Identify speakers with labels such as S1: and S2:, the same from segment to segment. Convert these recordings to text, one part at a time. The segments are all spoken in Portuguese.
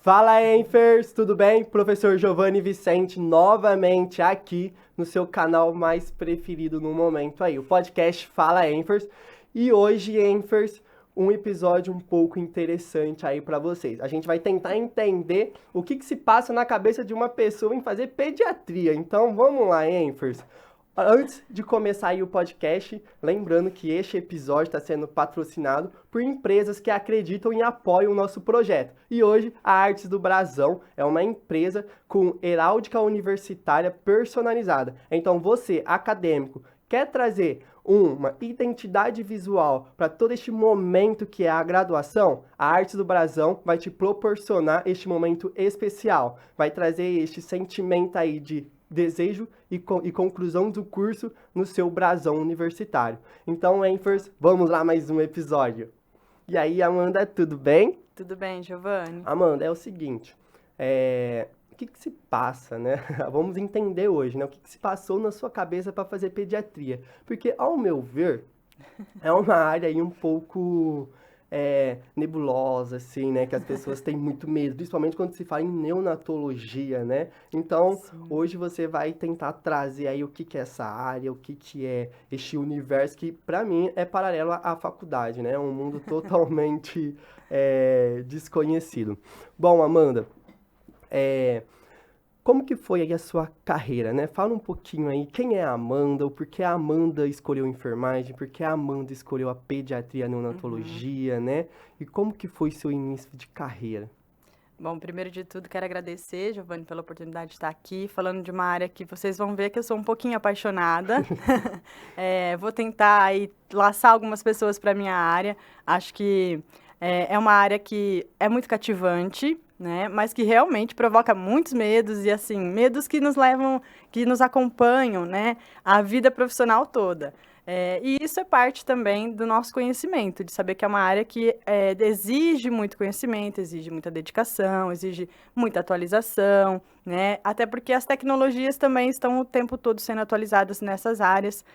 S1: Fala, Enfers, tudo bem? Professor Giovanni Vicente novamente aqui no seu canal mais preferido no momento aí, o podcast Fala, Enfers. E hoje, Enfers, um episódio um pouco interessante aí para vocês. A gente vai tentar entender o que se passa na cabeça de uma pessoa em fazer pediatria. Então, vamos lá, Enfers. Antes de começar aí o podcast, lembrando que este episódio está sendo patrocinado por empresas que acreditam e apoiam o nosso projeto. E hoje a Artes do Brasão é uma empresa com heráldica universitária personalizada. Então você, acadêmico, quer trazer uma identidade visual para todo este momento que é a graduação? A Artes do Brasão vai te proporcionar este momento especial. Vai trazer este sentimento aí de desejo e conclusão do curso no seu brasão universitário. Então, Enfers, vamos lá mais um episódio. E aí, Amanda, tudo bem?
S2: Tudo bem, Giovanni?
S1: Amanda, é o seguinte, o que se passa, né? Vamos entender hoje, né? O que se passou na sua cabeça para fazer pediatria? Porque, ao meu ver, é uma área aí um pouco nebulosa, assim, né? Que as pessoas têm muito medo, principalmente quando se fala em neonatologia, né? Então, hoje você vai tentar trazer aí o que é essa área, o que é este universo que, para mim, é paralelo à faculdade, né? É um mundo totalmente desconhecido. Bom, Amanda, como que foi aí a sua carreira, né? Fala um pouquinho aí, quem é a Amanda, o porquê a Amanda escolheu enfermagem, porquê a Amanda escolheu a pediatria, a neonatologia, né? E como que foi seu início de carreira?
S2: Bom, primeiro de tudo, quero agradecer, Giovanni, pela oportunidade de estar aqui, falando de uma área que vocês vão ver que eu sou um pouquinho apaixonada. Vou tentar aí laçar algumas pessoas para a minha área. Acho que é uma área que é muito cativante, né? Mas que realmente provoca muitos medos e, assim, medos que nos levam, que nos acompanham, né? A vida profissional toda. E isso é parte também do nosso conhecimento, de saber que é uma área que exige muito conhecimento, exige muita dedicação, exige muita atualização, né? Até porque as tecnologias também estão o tempo todo sendo atualizadas nessas áreas.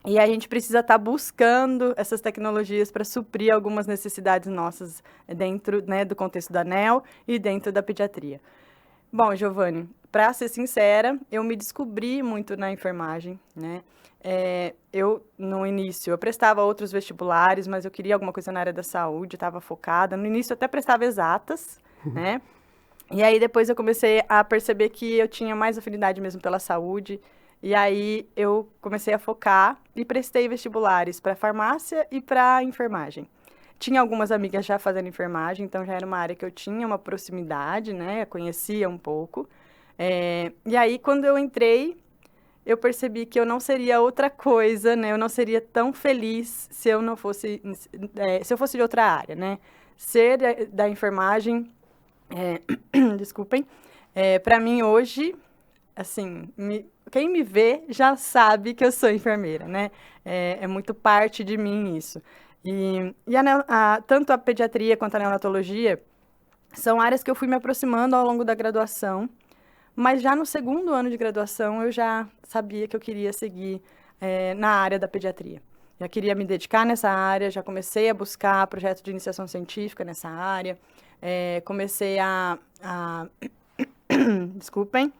S2: E a gente precisa estar buscando essas tecnologias para suprir algumas necessidades nossas dentro, né, do contexto da ANEL e dentro da pediatria. Bom, Giovanni, para ser sincera, eu me descobri muito na enfermagem, né? No início, eu prestava outros vestibulares, mas eu queria alguma coisa na área da saúde, estava focada. No início, eu até prestava exatas, né? E aí, depois eu comecei a perceber que eu tinha mais afinidade mesmo pela saúde. E aí, eu comecei a focar e prestei vestibulares para farmácia e para enfermagem. Tinha algumas amigas já fazendo enfermagem, então já era uma área que eu tinha uma proximidade, né? Eu conhecia um pouco. E aí, quando eu entrei, eu percebi que eu não seria outra coisa, né? Eu não seria tão feliz se eu não fosse, se eu fosse de outra área, né? Ser da enfermagem, desculpem, para mim hoje, assim, quem me vê já sabe que eu sou enfermeira, né? É muito parte de mim isso. E tanto a pediatria quanto a neonatologia são áreas que eu fui me aproximando ao longo da graduação, mas já no segundo ano de graduação eu já sabia que eu queria seguir na área da pediatria. Já queria me dedicar nessa área, já comecei a buscar projeto de iniciação científica nessa área, comecei desculpem,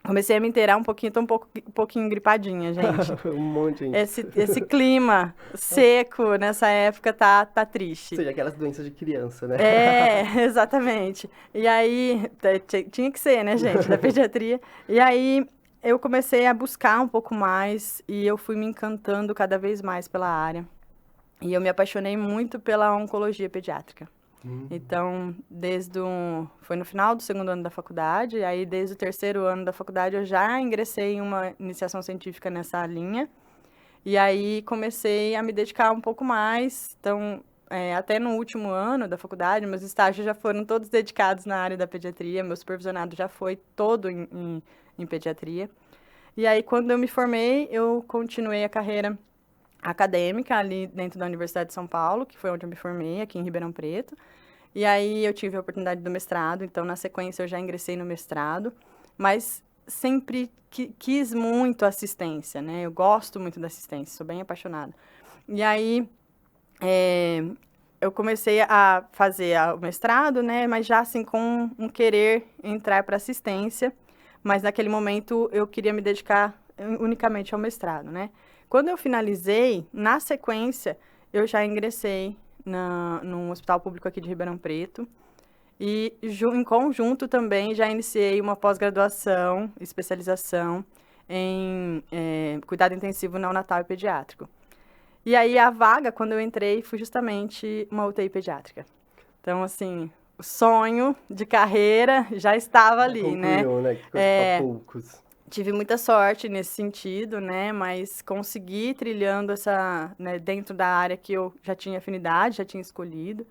S2: comecei a me inteirar um pouquinho, tô um pouquinho gripadinha, gente.
S1: Um monte, gente.
S2: Esse clima seco nessa época tá triste.
S1: Ou seja, aquelas doenças de criança, né?
S2: Exatamente. E aí, tinha que ser, né, gente, da pediatria. E aí, eu comecei a buscar um pouco mais e eu fui me encantando cada vez mais pela área. E eu me apaixonei muito pela oncologia pediátrica. Então, foi no final do segundo ano da faculdade, aí desde o terceiro ano da faculdade eu já ingressei em uma iniciação científica nessa linha, e aí comecei a me dedicar um pouco mais. Então, até no último ano da faculdade, meus estágios já foram todos dedicados na área da pediatria, meu supervisionado já foi todo em pediatria. E aí, quando eu me formei, eu continuei a carreira acadêmica ali dentro da Universidade de São Paulo, que foi onde eu me formei, aqui em Ribeirão Preto. E aí eu tive a oportunidade do mestrado, então na sequência eu já ingressei no mestrado, mas sempre quis muito assistência, né? Eu gosto muito da assistência, sou bem apaixonada. E aí eu comecei a fazer o mestrado, né, mas já assim com um querer entrar para assistência, mas naquele momento eu queria me dedicar unicamente ao mestrado, né. Quando eu finalizei, na sequência, eu já ingressei num hospital público aqui de Ribeirão Preto, e em conjunto também já iniciei uma pós-graduação, especialização em cuidado intensivo neonatal e pediátrico. E aí a vaga, quando eu entrei, foi justamente uma UTI pediátrica. Então, assim, o sonho de carreira já estava ali, né?
S1: Concluiu, né? Que coisa pra poucos.
S2: Tive muita sorte nesse sentido, né? Mas consegui trilhando né, dentro da área que eu já tinha afinidade, já tinha escolhido.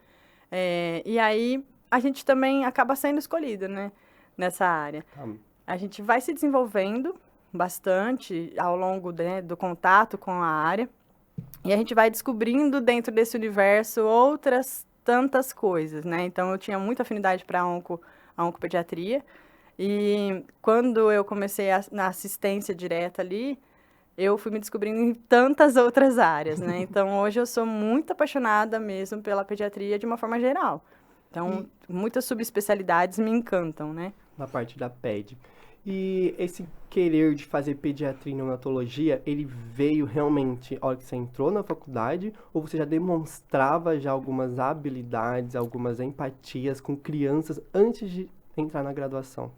S2: E aí a gente também acaba sendo escolhido, né? Nessa área. A gente vai se desenvolvendo bastante ao longo, né, do contato com a área. E a gente vai descobrindo dentro desse universo outras tantas coisas, né? Então, eu tinha muita afinidade para a oncopediatria. E quando eu comecei na assistência direta ali, eu fui me descobrindo em tantas outras áreas, né? Então, hoje eu sou muito apaixonada mesmo pela pediatria de uma forma geral. Então, muitas subespecialidades me encantam, né?
S1: Na parte da PED. E esse querer de fazer pediatria e neonatologia, ele veio realmente a hora que você entrou na faculdade, ou você já demonstrava já algumas habilidades, algumas empatias com crianças antes de entrar na graduação?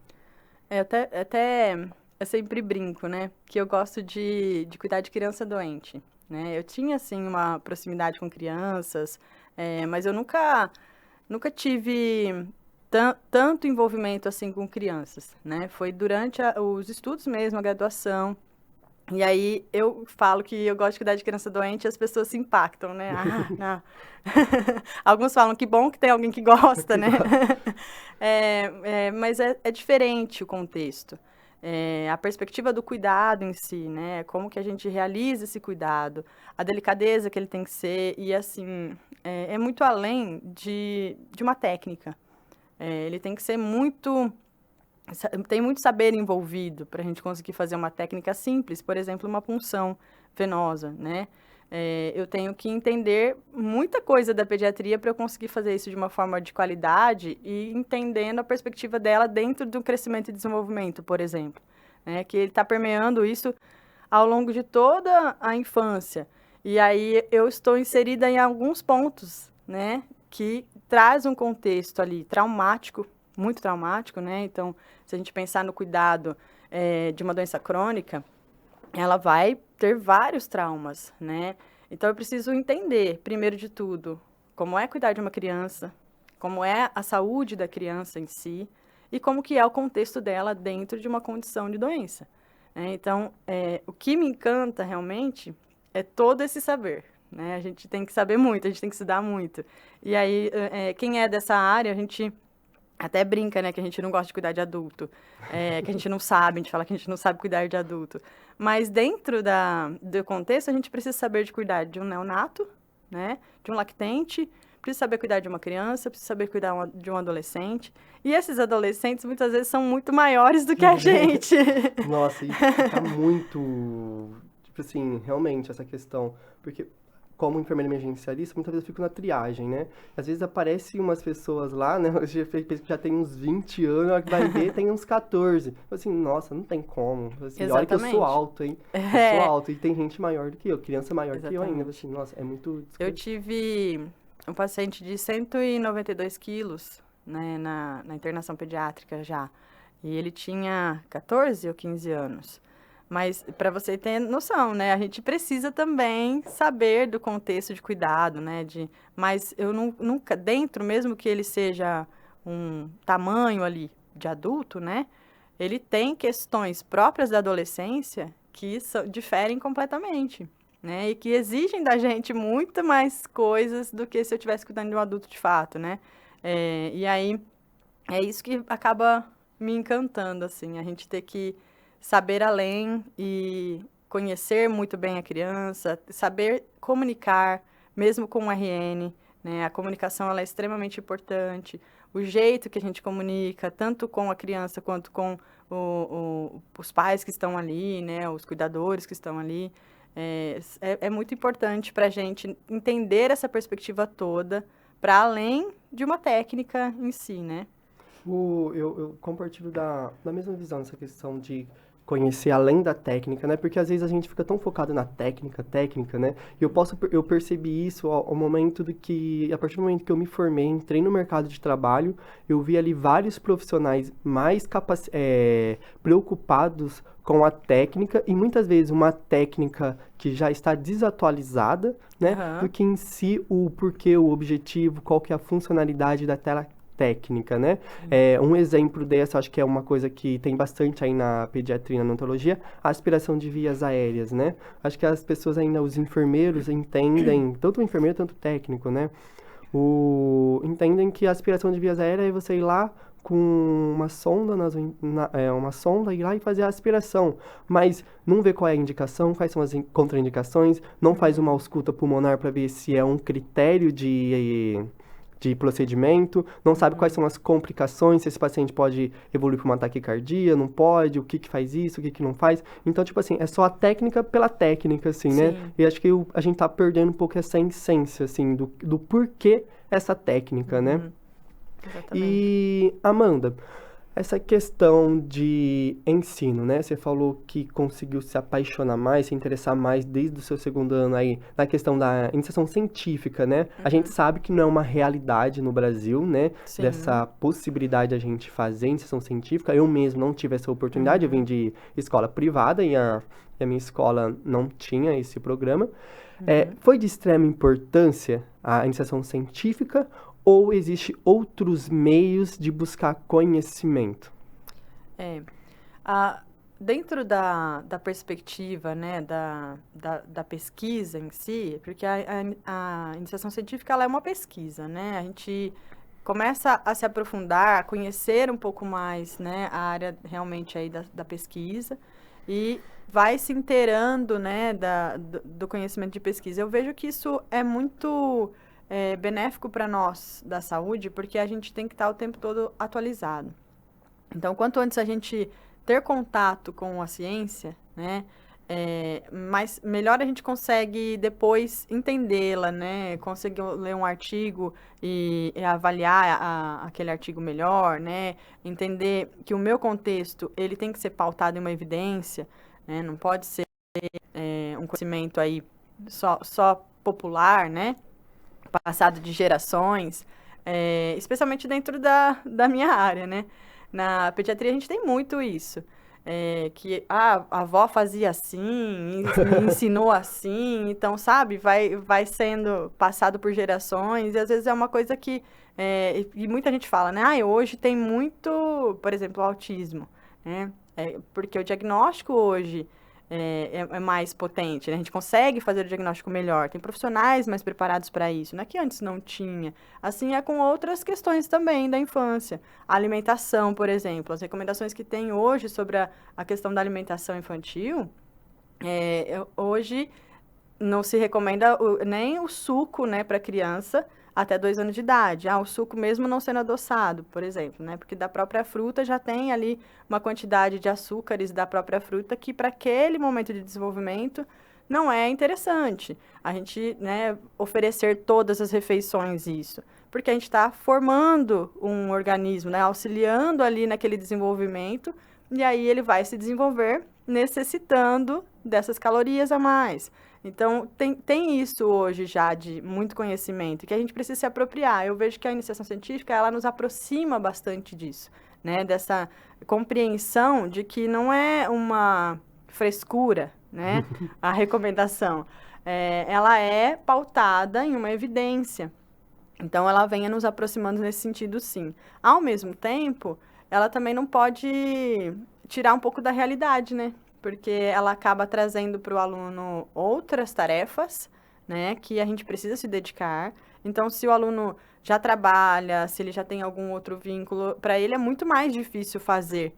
S2: Eu sempre brinco, né? Que eu gosto de cuidar de criança doente, né? Eu tinha, assim, uma proximidade com crianças, mas eu nunca tive tanto envolvimento, assim, com crianças, né? Foi durante os estudos mesmo, a graduação. E aí, eu falo que eu gosto de cuidar de criança doente e as pessoas se impactam, né? Ah, não. Alguns falam que bom que tem alguém que gosta, né? Mas é diferente o contexto. A perspectiva do cuidado em si, né? Como que a gente realiza esse cuidado, a delicadeza que ele tem que ser, e assim, é muito além de uma técnica. Ele tem que ser tem muito saber envolvido para a gente conseguir fazer uma técnica simples, por exemplo, uma punção venosa, né? Eu tenho que entender muita coisa da pediatria para eu conseguir fazer isso de uma forma de qualidade e entendendo a perspectiva dela dentro do crescimento e desenvolvimento, por exemplo, né? Que ele está permeando isso ao longo de toda a infância. E aí eu estou inserida em alguns pontos, né? Que traz um contexto ali traumático, muito traumático, né? Então, se a gente pensar no cuidado de uma doença crônica, ela vai ter vários traumas, né? Então, eu preciso entender, primeiro de tudo, como é cuidar de uma criança, como é a saúde da criança em si e como que é o contexto dela dentro de uma condição de doença. Então, o que me encanta realmente é todo esse saber, né? A gente tem que saber muito, a gente tem que estudar muito. E aí, quem é dessa área, a gente até brinca, né, que a gente não gosta de cuidar de adulto, que a gente não sabe, a gente fala que a gente não sabe cuidar de adulto. Mas dentro do contexto, a gente precisa saber de cuidar de um neonato, né, de um lactente, precisa saber cuidar de uma criança, precisa saber cuidar de um adolescente. E esses adolescentes, muitas vezes, são muito maiores do que a gente.
S1: Nossa, e tá muito, tipo assim, realmente, essa questão, porque como enfermeira emergencialista, muitas vezes eu fico na triagem, né? Às vezes aparecem umas pessoas lá, né? Eu já tem uns 20 anos, a hora que vai ver tem uns 14. Assim, nossa, não tem como. Assim, olha que eu sou alto, hein? Eu sou alto e tem gente maior do que eu, criança maior que eu ainda. Assim, nossa, é muito...
S2: Eu tive um paciente de 192 quilos, né, na internação pediátrica já. E ele tinha 14 ou 15 anos. Mas, para você ter noção, né, a gente precisa também saber do contexto de cuidado, né, mas eu nunca, dentro, mesmo que ele seja um tamanho ali de adulto, né, ele tem questões próprias da adolescência que diferem completamente, né, e que exigem da gente muito mais coisas do que se eu estivesse cuidando de um adulto de fato, né. E aí, é isso que acaba me encantando, assim, a gente ter que saber além e conhecer muito bem a criança, saber comunicar, mesmo com o RN, né? A comunicação ela é extremamente importante. O jeito que a gente comunica, tanto com a criança quanto com os pais que estão ali, né? Os cuidadores que estão ali. É muito importante para a gente entender essa perspectiva toda, para além de uma técnica em si, né?
S1: Eu compartilho da mesma visão nessa questão de conhecer além da técnica, né? Porque às vezes a gente fica tão focado na técnica, né? E eu percebi isso ao momento de que, a partir do momento que eu me formei, entrei no mercado de trabalho, eu vi ali vários profissionais mais preocupados com a técnica e muitas vezes uma técnica que já está desatualizada, né?
S2: Aham.
S1: Do que em si o porquê, o objetivo, qual que é a funcionalidade da tela técnica, né? Um exemplo dessa, acho que é uma coisa que tem bastante aí na pediatria e na neonatologia, a aspiração de vias aéreas, né? Acho que as pessoas ainda, os enfermeiros entendem, tanto o enfermeiro, tanto o técnico, né? Entendem que a aspiração de vias aéreas é você ir lá com uma sonda, uma sonda, ir lá e fazer a aspiração, mas não vê qual é a indicação, quais são as contraindicações, não faz uma ausculta pulmonar para ver se é um critério de procedimento, não sabe quais são as complicações, se esse paciente pode evoluir para uma taquicardia, não pode, o que que faz isso, o que que não faz. Então, tipo assim, é só a técnica pela técnica, assim, né?
S2: Sim.
S1: E acho que a gente tá perdendo um pouco essa essência, assim, do porquê essa técnica, né?
S2: Exatamente.
S1: E, Amanda, essa questão de ensino, né? Você falou que conseguiu se apaixonar mais, se interessar mais desde o seu segundo ano aí, na questão da iniciação científica, né? A gente sabe que não é uma realidade no Brasil, né?
S2: Sim.
S1: Dessa possibilidade de a gente fazer iniciação científica. Eu mesmo não tive essa oportunidade, eu vim de escola privada e a minha escola não tinha esse programa. Foi de extrema importância a iniciação científica ou existe outros meios de buscar conhecimento?
S2: Dentro da perspectiva, né, da pesquisa em si, porque a iniciação científica ela é uma pesquisa, né? A gente começa a se aprofundar, a conhecer um pouco mais, né, a área realmente aí da pesquisa e vai se inteirando, né, do conhecimento de pesquisa. Eu vejo que isso é muito benéfico para nós da saúde, porque a gente tem que estar o tempo todo atualizado. Então, quanto antes a gente ter contato com a ciência, né, mas melhor a gente consegue depois entendê-la, né, conseguir ler um artigo e avaliar aquele artigo melhor, né, entender que o meu contexto, ele tem que ser pautado em uma evidência, né, não pode ser um conhecimento aí só popular, né, passado de gerações, especialmente dentro da minha área, né? Na pediatria a gente tem muito isso, que a avó fazia assim, me ensinou assim, então, sabe, vai sendo passado por gerações, e às vezes é uma coisa que, e muita gente fala, né? Ah, hoje tem muito, por exemplo, autismo, né? Porque o diagnóstico hoje é mais potente, né? A gente consegue fazer o diagnóstico melhor, tem profissionais mais preparados para isso, não é que antes não tinha. Assim é com outras questões também da infância. A alimentação, por exemplo, as recomendações que tem hoje sobre a questão da alimentação infantil, hoje não se recomenda nem o suco, né, para criança até 2 anos de idade. O suco mesmo não sendo adoçado, por exemplo, né? Porque da própria fruta já tem ali uma quantidade de açúcares da própria fruta que para aquele momento de desenvolvimento não é interessante. A gente, né, oferecer todas as refeições isso. Porque a gente está formando um organismo, né, auxiliando ali naquele desenvolvimento, e aí ele vai se desenvolver necessitando dessas calorias a mais. Então, tem isso hoje já de muito conhecimento, que a gente precisa se apropriar. Eu vejo que a iniciação científica, ela nos aproxima bastante disso, né? Dessa compreensão de que não é uma frescura, né? A recomendação. Ela é pautada em uma evidência. Então, ela vem nos aproximando nesse sentido, sim. Ao mesmo tempo, ela também não pode tirar um pouco da realidade, né? Porque ela acaba trazendo para o aluno outras tarefas, né, que a gente precisa se dedicar. Então, se o aluno já trabalha, se ele já tem algum outro vínculo, para ele é muito mais difícil fazer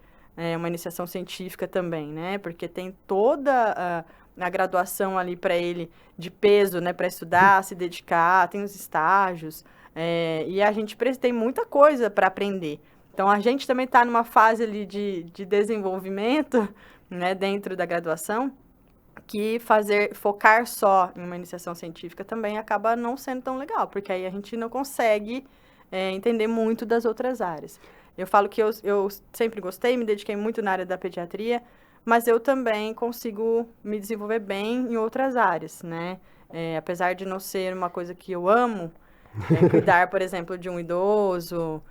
S2: uma iniciação científica também, né, porque tem toda a graduação ali para ele de peso, né, para estudar, se dedicar, tem os estágios, e a gente tem muita coisa para aprender. Então, a gente também está numa fase ali de desenvolvimento, né, dentro da graduação, que focar só em uma iniciação científica também acaba não sendo tão legal, porque aí a gente não consegue entender muito das outras áreas. Eu falo que eu sempre gostei, me dediquei muito na área da pediatria, mas eu também consigo me desenvolver bem em outras áreas, né? Apesar de não ser uma coisa que eu amo, cuidar, por exemplo, de um idoso,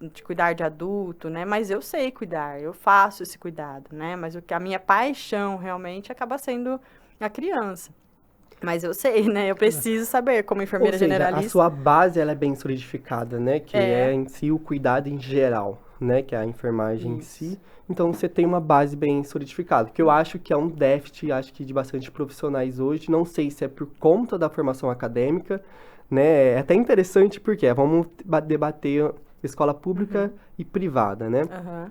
S2: de cuidar de adulto, né? Mas eu sei cuidar, eu faço esse cuidado, né? Mas a minha paixão realmente acaba sendo a criança. Mas eu sei, né? Eu preciso saber, como enfermeira
S1: Ou seja,
S2: generalista.
S1: a sua base ela é bem solidificada, né? Que é em si o cuidado em geral, né? Que é a enfermagem em si. Então, você tem uma base bem solidificada. Que eu acho que é um déficit, acho que de bastante profissionais hoje. Não sei se é por conta da formação acadêmica, né? É até interessante porque vamos debater escola pública e privada, né?
S2: Uhum.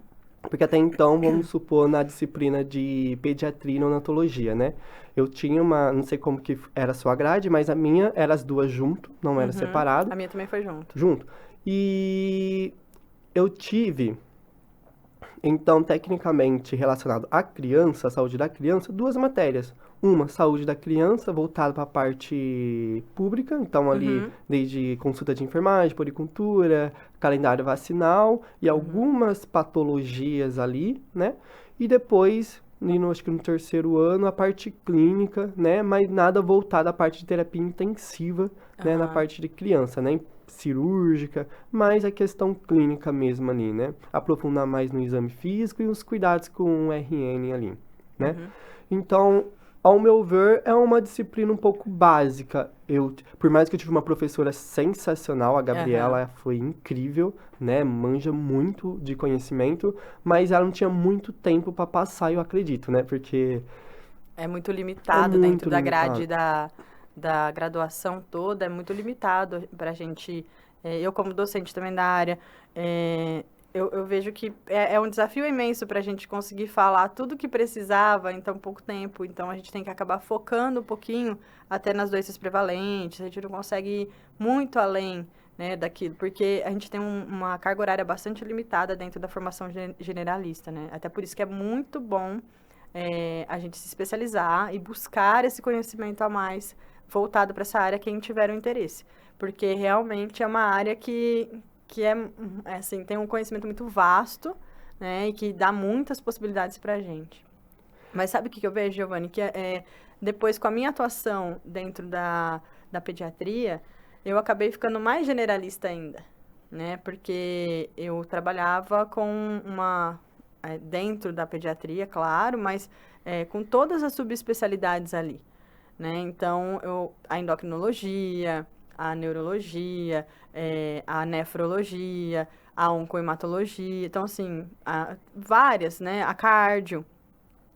S1: Porque até então, vamos supor, na disciplina de pediatria e neonatologia, né? Eu tinha não sei como que era a sua grade, mas a minha era as duas junto, não era separado.
S2: A minha também foi junto.
S1: Junto. E eu tive, então, tecnicamente relacionado à criança, à saúde da criança, duas matérias. Uma, saúde da criança, voltada para a parte pública, então ali desde consulta de enfermagem, puericultura, calendário vacinal e algumas patologias ali, né? E depois, acho que no terceiro ano, a parte clínica, né? Mas nada voltado à parte de terapia intensiva, né? Na parte de criança, né? Cirúrgica, mas a questão clínica mesmo ali, né? Aprofundar mais no exame físico e os cuidados com o RN ali, né? Então, ao meu ver, é uma disciplina um pouco básica. Por mais que eu tive uma professora sensacional, a Gabriela foi incrível, né? Manja muito de conhecimento, mas ela não tinha muito tempo para passar, eu acredito, né? Porque
S2: é muito limitado dentro da grade da graduação toda, é muito limitado para a gente. Eu, como docente também da área, eu vejo que é um desafio imenso para a gente conseguir falar tudo o que precisava em tão pouco tempo. Então, a gente tem que acabar focando um pouquinho até nas doenças prevalentes. A gente não consegue ir muito além, né, daquilo, porque a gente tem uma carga horária bastante limitada dentro da formação generalista, né? Até por isso que é muito bom a gente se especializar e buscar esse conhecimento a mais voltado para essa área quem tiver um interesse. Porque realmente é uma área que assim, tem um conhecimento muito vasto, né, e que dá muitas possibilidades para a gente. Mas sabe o que eu vejo, Giovanni? Que depois, com a minha atuação dentro da pediatria, eu acabei ficando mais generalista ainda, né? Porque eu trabalhava com dentro da pediatria, claro, mas com todas as subespecialidades ali, né? Então, a endocrinologia, a neurologia, a nefrologia, a oncohematologia, então, assim, várias, né? A cardio.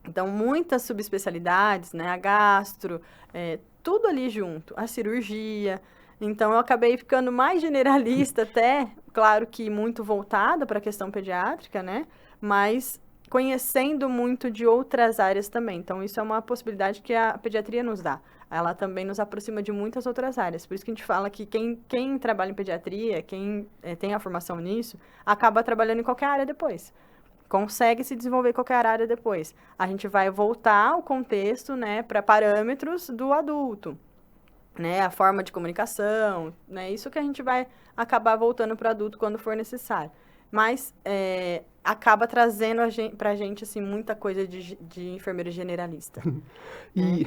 S2: Então, muitas subespecialidades, né? A gastro, tudo ali junto. A cirurgia. Então, eu acabei ficando mais generalista até, claro que muito voltada para a questão pediátrica, né? Mas conhecendo muito de outras áreas também. Então, isso é uma possibilidade que a pediatria nos dá. Ela também nos aproxima de muitas outras áreas. Por isso que a gente fala que quem trabalha em pediatria, quem tem a formação nisso, acaba trabalhando em qualquer área depois. Consegue se desenvolver em qualquer área depois. A gente vai voltar ao contexto, né, para parâmetros do adulto, né, a forma de comunicação, né, isso que a gente vai acabar voltando para o adulto quando for necessário. Mas acaba trazendo pra gente, assim, muita coisa de enfermeiro generalista.
S1: E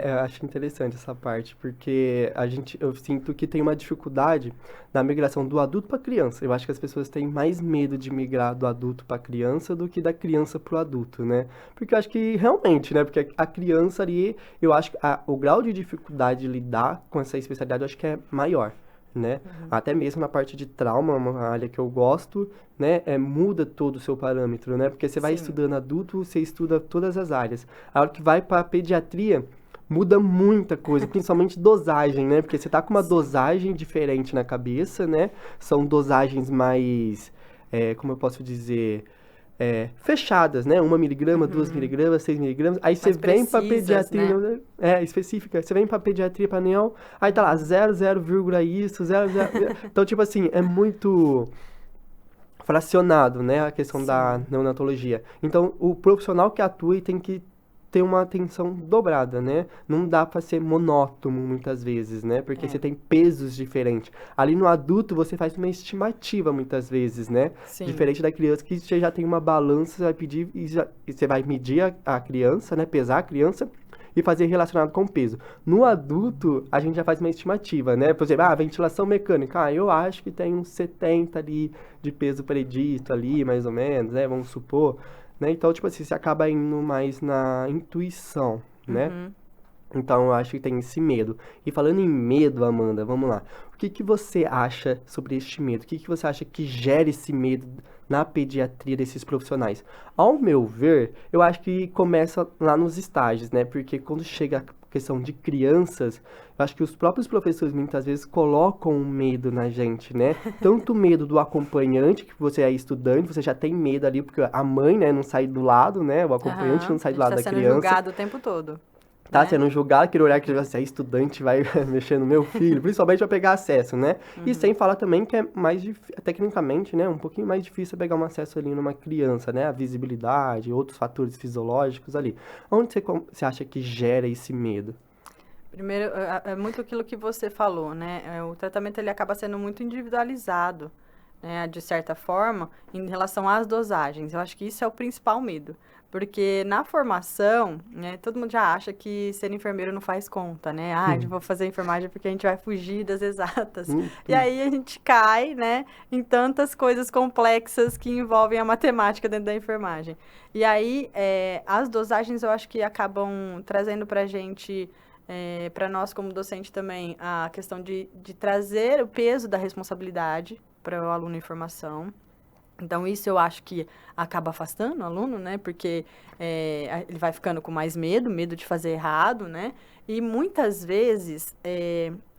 S1: eu acho interessante essa parte, porque eu sinto que tem uma dificuldade na migração do adulto para criança. Eu acho que as pessoas têm mais medo de migrar do adulto para criança do que da criança para o adulto, né? Porque eu acho que realmente, né? Porque a criança ali, eu acho que o grau de dificuldade de lidar com essa especialidade, eu acho que é maior, né? Até mesmo na parte de trauma, uma área que eu gosto, né? Muda todo o seu parâmetro, né? Porque você vai estudando adulto, você estuda todas as áreas. A hora que vai para pediatria, muda muita coisa, principalmente dosagem, né? Porque você tá com uma dosagem diferente na cabeça, né? São dosagens mais, como eu posso dizer, fechadas, né? 1 miligrama, 2 miligramas, 6 miligramas. Aí você vem para pediatria, né? Específica. Você vem para pediatria, para neo, aí tá lá, 0, isso, 0. Então, tipo assim, é muito fracionado, né? A questão da neonatologia. Então, o profissional que atua tem que ter uma atenção dobrada, né? Não dá para ser monótono muitas vezes, né? Porque você tem pesos diferentes. Ali no adulto você faz uma estimativa muitas vezes, né?
S2: Sim.
S1: Diferente da criança que você já tem uma balança, você vai pedir e você vai medir a criança, né? Pesar a criança e fazer relacionado com peso. No adulto, a gente já faz uma estimativa, né? Por exemplo, ventilação mecânica. Eu acho que tem uns 70 ali de peso predito ali, mais ou menos, né? Vamos supor. Né? Então, tipo assim, você acaba indo mais na intuição, né? Então, eu acho que tem esse medo. E falando em medo, Amanda, vamos lá. O que que você acha sobre este medo? O que que você acha que gera esse medo na pediatria desses profissionais? Ao meu ver, eu acho que começa lá nos estágios, né? Porque quando chega a questão de crianças, eu acho que os próprios professores muitas vezes colocam um medo na gente, né? Tanto medo do acompanhante, que você é estudante, você já tem medo ali, porque a mãe, né, não sai do lado, né? O acompanhante não sai do lado da criança.
S2: Tá sendo julgado o tempo todo.
S1: Tá sendo julgado, aquele olhar que você é estudante, vai mexer no meu filho, principalmente para pegar acesso, né? E sem falar também que é mais tecnicamente, né? Um pouquinho mais difícil pegar um acesso ali numa criança, né? A visibilidade, outros fatores fisiológicos ali. Onde você acha que gera esse medo?
S2: Primeiro, é muito aquilo que você falou, né? O tratamento ele acaba sendo muito individualizado, né? De certa forma, em relação às dosagens. Eu acho que isso é o principal medo. Porque na formação, né, todo mundo já acha que ser enfermeiro não faz conta, né? Eu vou fazer enfermagem porque a gente vai fugir das exatas. E aí a gente cai, né, em tantas coisas complexas que envolvem a matemática dentro da enfermagem. E aí, as dosagens eu acho que acabam trazendo pra gente, para nós como docente também, a questão de trazer o peso da responsabilidade para o aluno em formação. Então, isso eu acho que acaba afastando o aluno, né? Porque ele vai ficando com mais medo de fazer errado, né? E muitas vezes,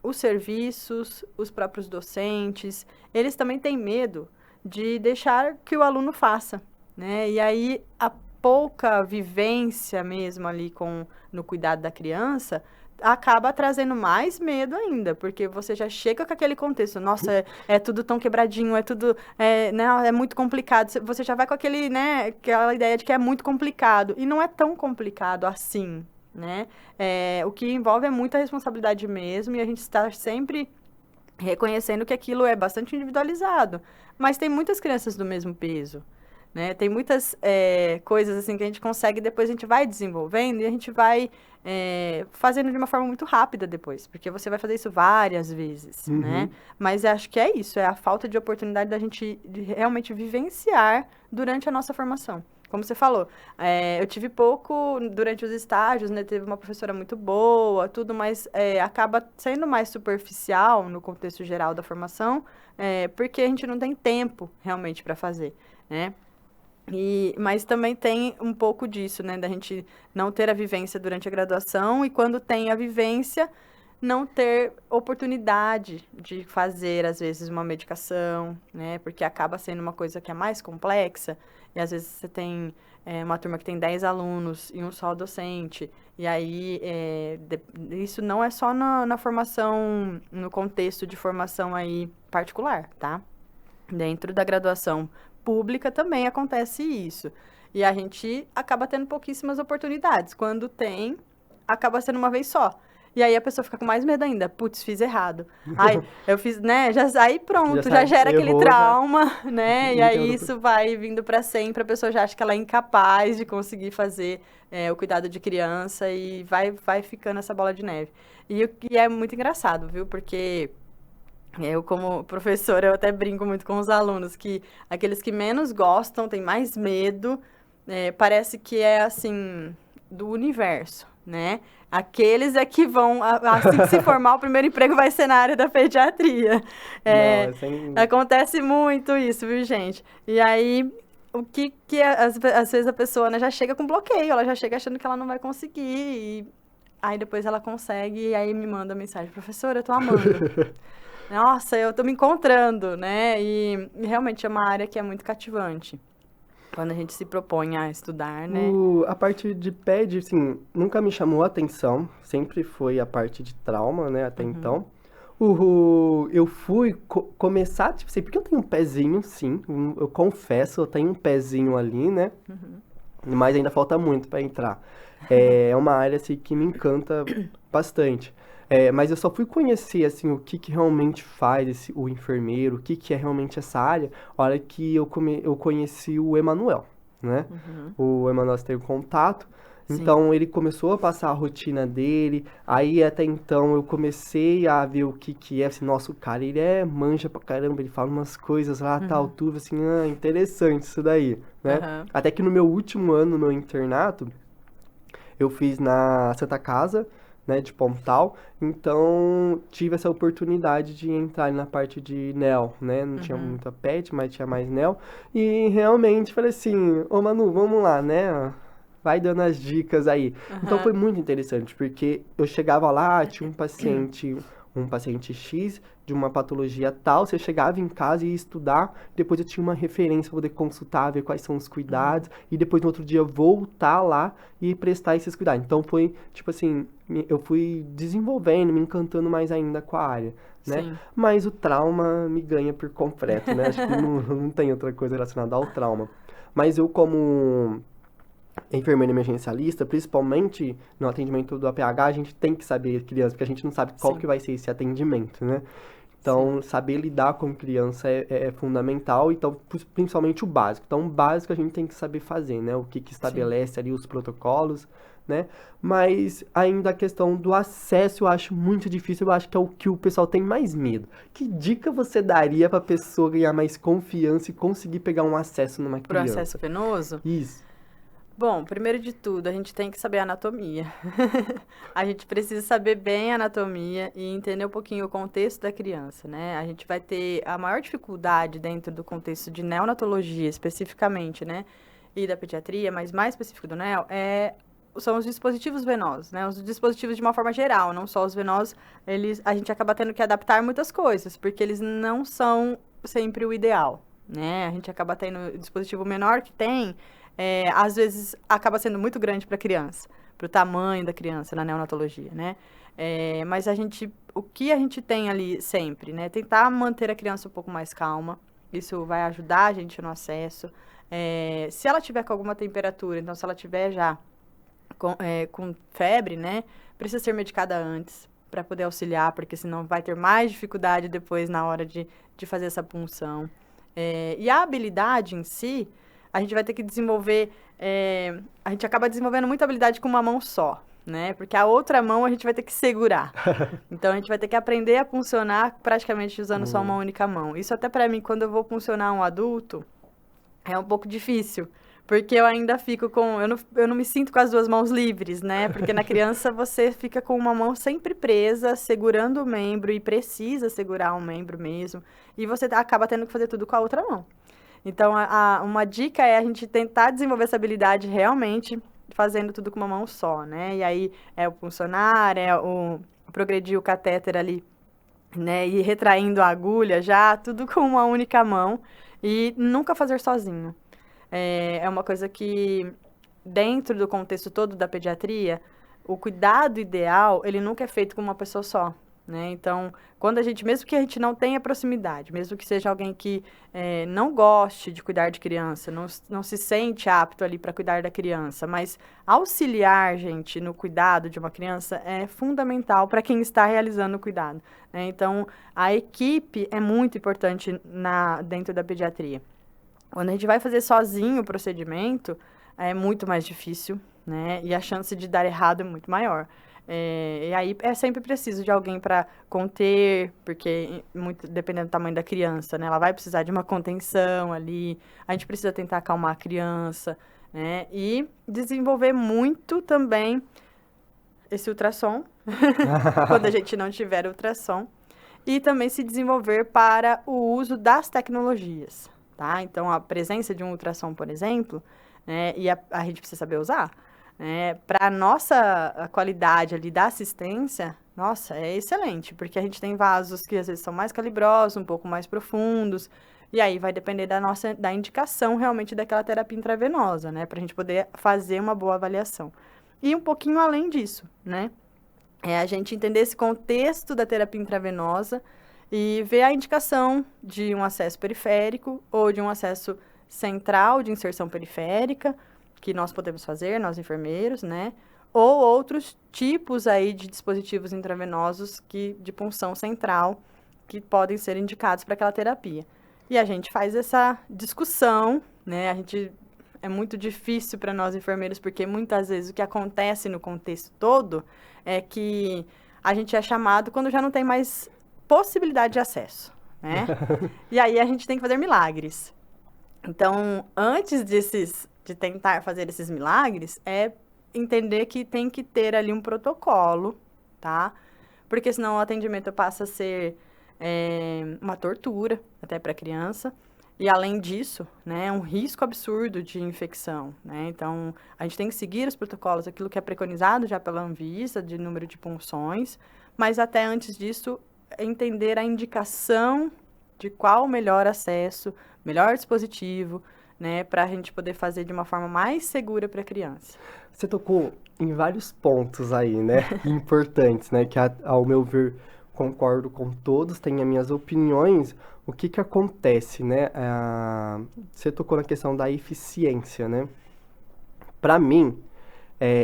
S2: os serviços, os próprios docentes, eles também têm medo de deixar que o aluno faça, né? E aí, a pouca vivência mesmo ali no cuidado da criança acaba trazendo mais medo ainda, porque você já chega com aquele contexto, nossa, é tudo tão quebradinho, é tudo, né, é muito complicado, você já vai com aquele, né, aquela ideia de que é muito complicado, e não é tão complicado assim, né, o que envolve é muita responsabilidade mesmo, e a gente está sempre reconhecendo que aquilo é bastante individualizado, mas tem muitas crianças do mesmo peso, né? Tem muitas coisas assim que a gente consegue, depois a gente vai desenvolvendo e a gente vai fazendo de uma forma muito rápida depois, porque você vai fazer isso várias vezes, né? Mas acho que é isso, é a falta de oportunidade da gente realmente vivenciar durante a nossa formação. Como você falou, eu tive pouco durante os estágios, né? Teve uma professora muito boa, tudo, mas acaba sendo mais superficial no contexto geral da formação, porque a gente não tem tempo realmente para fazer, né? Mas também tem um pouco disso, né? Da gente não ter a vivência durante a graduação e quando tem a vivência, não ter oportunidade de fazer, às vezes, uma medicação, né? Porque acaba sendo uma coisa que é mais complexa e, às vezes, você tem uma turma que tem 10 alunos e um só docente. E aí, isso não é só na formação, no contexto de formação aí particular, tá? Dentro da graduação pública também acontece isso. E a gente acaba tendo pouquíssimas oportunidades. Quando tem, acaba sendo uma vez só. E aí a pessoa fica com mais medo ainda. Putz, fiz errado. Aí eu fiz, né? Aí pronto, já gera aquele trauma, né? E aí isso vai vindo para sempre. A pessoa já acha que ela é incapaz de conseguir fazer o cuidado de criança e vai ficando essa bola de neve. E é muito engraçado, viu? Porque eu, como professora, eu até brinco muito com os alunos, que aqueles que menos gostam, têm mais medo, parece que é, assim, do universo, né? Aqueles é que vão, assim que se formar, o primeiro emprego vai ser na área da pediatria. Acontece muito isso, viu, gente? E aí, o que às vezes a pessoa, né, já chega com bloqueio, ela já chega achando que ela não vai conseguir, e aí depois ela consegue, e aí me manda mensagem, professora, eu tô amando. Nossa, eu tô me encontrando, né? E realmente é uma área que é muito cativante. Quando a gente se propõe a estudar, né?
S1: A parte de PED, assim, nunca me chamou a atenção. Sempre foi a parte de trauma, né? Até então. Eu fui começar, tipo assim, porque eu tenho um pezinho, sim. Eu confesso, eu tenho um pezinho ali, né? Mas ainda falta muito para entrar. É uma área, assim, que me encanta bastante. Mas eu só fui conhecer, assim, o que que realmente faz o enfermeiro, o que que é realmente essa área, a hora que eu conheci o Emanuel, né?
S2: Uhum.
S1: O Emanuel teve contato,
S2: Sim.
S1: então ele começou a passar a rotina dele, aí até então eu comecei a ver o que que é, assim, nossa, o cara, ele manja pra caramba, ele fala umas coisas lá, tal,
S2: Uhum.
S1: tudo, assim, interessante isso daí, né?
S2: Aham.
S1: Até que no meu último ano, no meu internato, eu fiz na Santa Casa, né, de Pontal, então tive essa oportunidade de entrar ali na parte de NEL, né, não tinha
S2: Uhum.
S1: muita PET, mas tinha mais NEL, e realmente falei assim, ô Manu, vamos lá, né, vai dando as dicas aí. Então foi
S2: Aham.
S1: muito interessante, porque eu chegava lá, tinha um paciente X de uma patologia tal, você chegava em casa e ia estudar, depois eu tinha uma referência para poder consultar, ver quais são os
S2: Uhum.
S1: cuidados, e depois no outro dia voltar lá e prestar esses cuidados. Então foi, tipo assim, eu fui desenvolvendo, me encantando mais ainda com a área, né?
S2: Sim.
S1: Mas o trauma me ganha por completo, né? Acho que não, não tem outra coisa relacionada ao trauma. Mas eu, como enfermeiro emergencialista, principalmente no atendimento do APH, a gente tem que saber criança, porque a gente não sabe qual que
S2: Sim.
S1: vai ser esse atendimento, né?
S2: Sim.
S1: Então, saber lidar com criança é fundamental, então, principalmente o básico. Então, o básico a gente tem que saber fazer, né? O que que
S2: Sim.
S1: estabelece ali os protocolos, né? Mas ainda a questão do acesso eu acho muito difícil, eu acho que é o que o pessoal tem mais medo. Que dica você daria para a pessoa ganhar mais confiança e conseguir pegar um acesso numa
S2: Pro acesso
S1: criança?
S2: venoso?
S1: Isso.
S2: Bom, primeiro de tudo, a gente tem que saber a anatomia. A gente precisa saber bem a anatomia e entender um pouquinho o contexto da criança, né? A gente vai ter a maior dificuldade dentro do contexto de neonatologia, especificamente, né? E da pediatria, mas mais específico do neo, são os dispositivos venosos, né? Os dispositivos de uma forma geral, não só os venosos, a gente acaba tendo que adaptar muitas coisas, porque eles não são sempre o ideal, né? A gente acaba tendo o dispositivo menor que tem, às vezes acaba sendo muito grande para a criança, para o tamanho da criança na neonatologia, né? Mas o que a gente tem ali sempre, né? Tentar manter a criança um pouco mais calma, isso vai ajudar a gente no acesso. Se ela tiver com alguma temperatura, então se ela tiver já com febre, né? Precisa ser medicada antes para poder auxiliar, porque senão vai ter mais dificuldade depois na hora de fazer essa punção. E a habilidade em si, a gente vai ter que desenvolver. A gente acaba desenvolvendo muita habilidade com uma mão só, né? Porque a outra mão a gente vai ter que segurar. Então a gente vai ter que aprender a puncionar praticamente usando só uma única mão. Isso até para mim, quando eu vou puncionar um adulto, é um pouco difícil. Porque eu ainda fico com. Eu não me sinto com as duas mãos livres, né? Porque na criança você fica com uma mão sempre presa, segurando o membro, e precisa segurar o membro mesmo. E você acaba tendo que fazer tudo com a outra mão. Então, uma dica é a gente tentar desenvolver essa habilidade realmente fazendo tudo com uma mão só, né? E aí é o puncionar, o progredir o catéter ali, né? E retraindo a agulha já, tudo com uma única mão. E nunca fazer sozinho. É uma coisa que, dentro do contexto todo da pediatria, o cuidado ideal, ele nunca é feito com uma pessoa só, né? Então, mesmo que a gente não tenha proximidade, mesmo que seja alguém que não goste de cuidar de criança, não se sente apto ali para cuidar da criança, mas auxiliar, gente, no cuidado de uma criança é fundamental para quem está realizando o cuidado, né? Então, a equipe é muito importante dentro da pediatria. Quando a gente vai fazer sozinho o procedimento, é muito mais difícil, né? E a chance de dar errado é muito maior. E aí é sempre preciso de alguém para conter, porque dependendo do tamanho da criança, né? Ela vai precisar de uma contenção ali. A gente precisa tentar acalmar a criança, né? E desenvolver muito também esse ultrassom, quando a gente não tiver ultrassom. E também se desenvolver para o uso das tecnologias. Tá? Então, a presença de um ultrassom, por exemplo, né, e a gente precisa saber usar, né, para a nossa qualidade ali da assistência, nossa, é excelente, porque a gente tem vasos que às vezes são mais calibrosos, um pouco mais profundos, e aí vai depender da indicação realmente daquela terapia intravenosa, né, para a gente poder fazer uma boa avaliação. E um pouquinho além disso, né, a gente entender esse contexto da terapia intravenosa e ver a indicação de um acesso periférico ou de um acesso central de inserção periférica, que nós podemos fazer, nós enfermeiros, né? ou outros tipos aí de dispositivos intravenosos de punção central que podem ser indicados para aquela terapia. E a gente faz essa discussão, né? É muito difícil para nós enfermeiros, porque muitas vezes o que acontece no contexto todo é que a gente é chamado quando já não tem mais possibilidade de acesso, né? E aí a gente tem que fazer milagres. Então, antes de tentar fazer esses milagres, é entender que tem que ter ali um protocolo, tá? Porque senão o atendimento passa a ser uma tortura até para a criança. E além disso, né, é um risco absurdo de infecção, né? Então, a gente tem que seguir os protocolos, aquilo que é preconizado já pela Anvisa, de número de punções, mas até antes disso, entender a indicação de qual o melhor acesso, melhor dispositivo, né, para a gente poder fazer de uma forma mais segura para a criança.
S1: Você tocou em vários pontos aí, né, importantes, né, que ao meu ver concordo com todos, tenho as minhas opiniões. O que acontece, né? Você tocou na questão da eficiência, né? Para mim,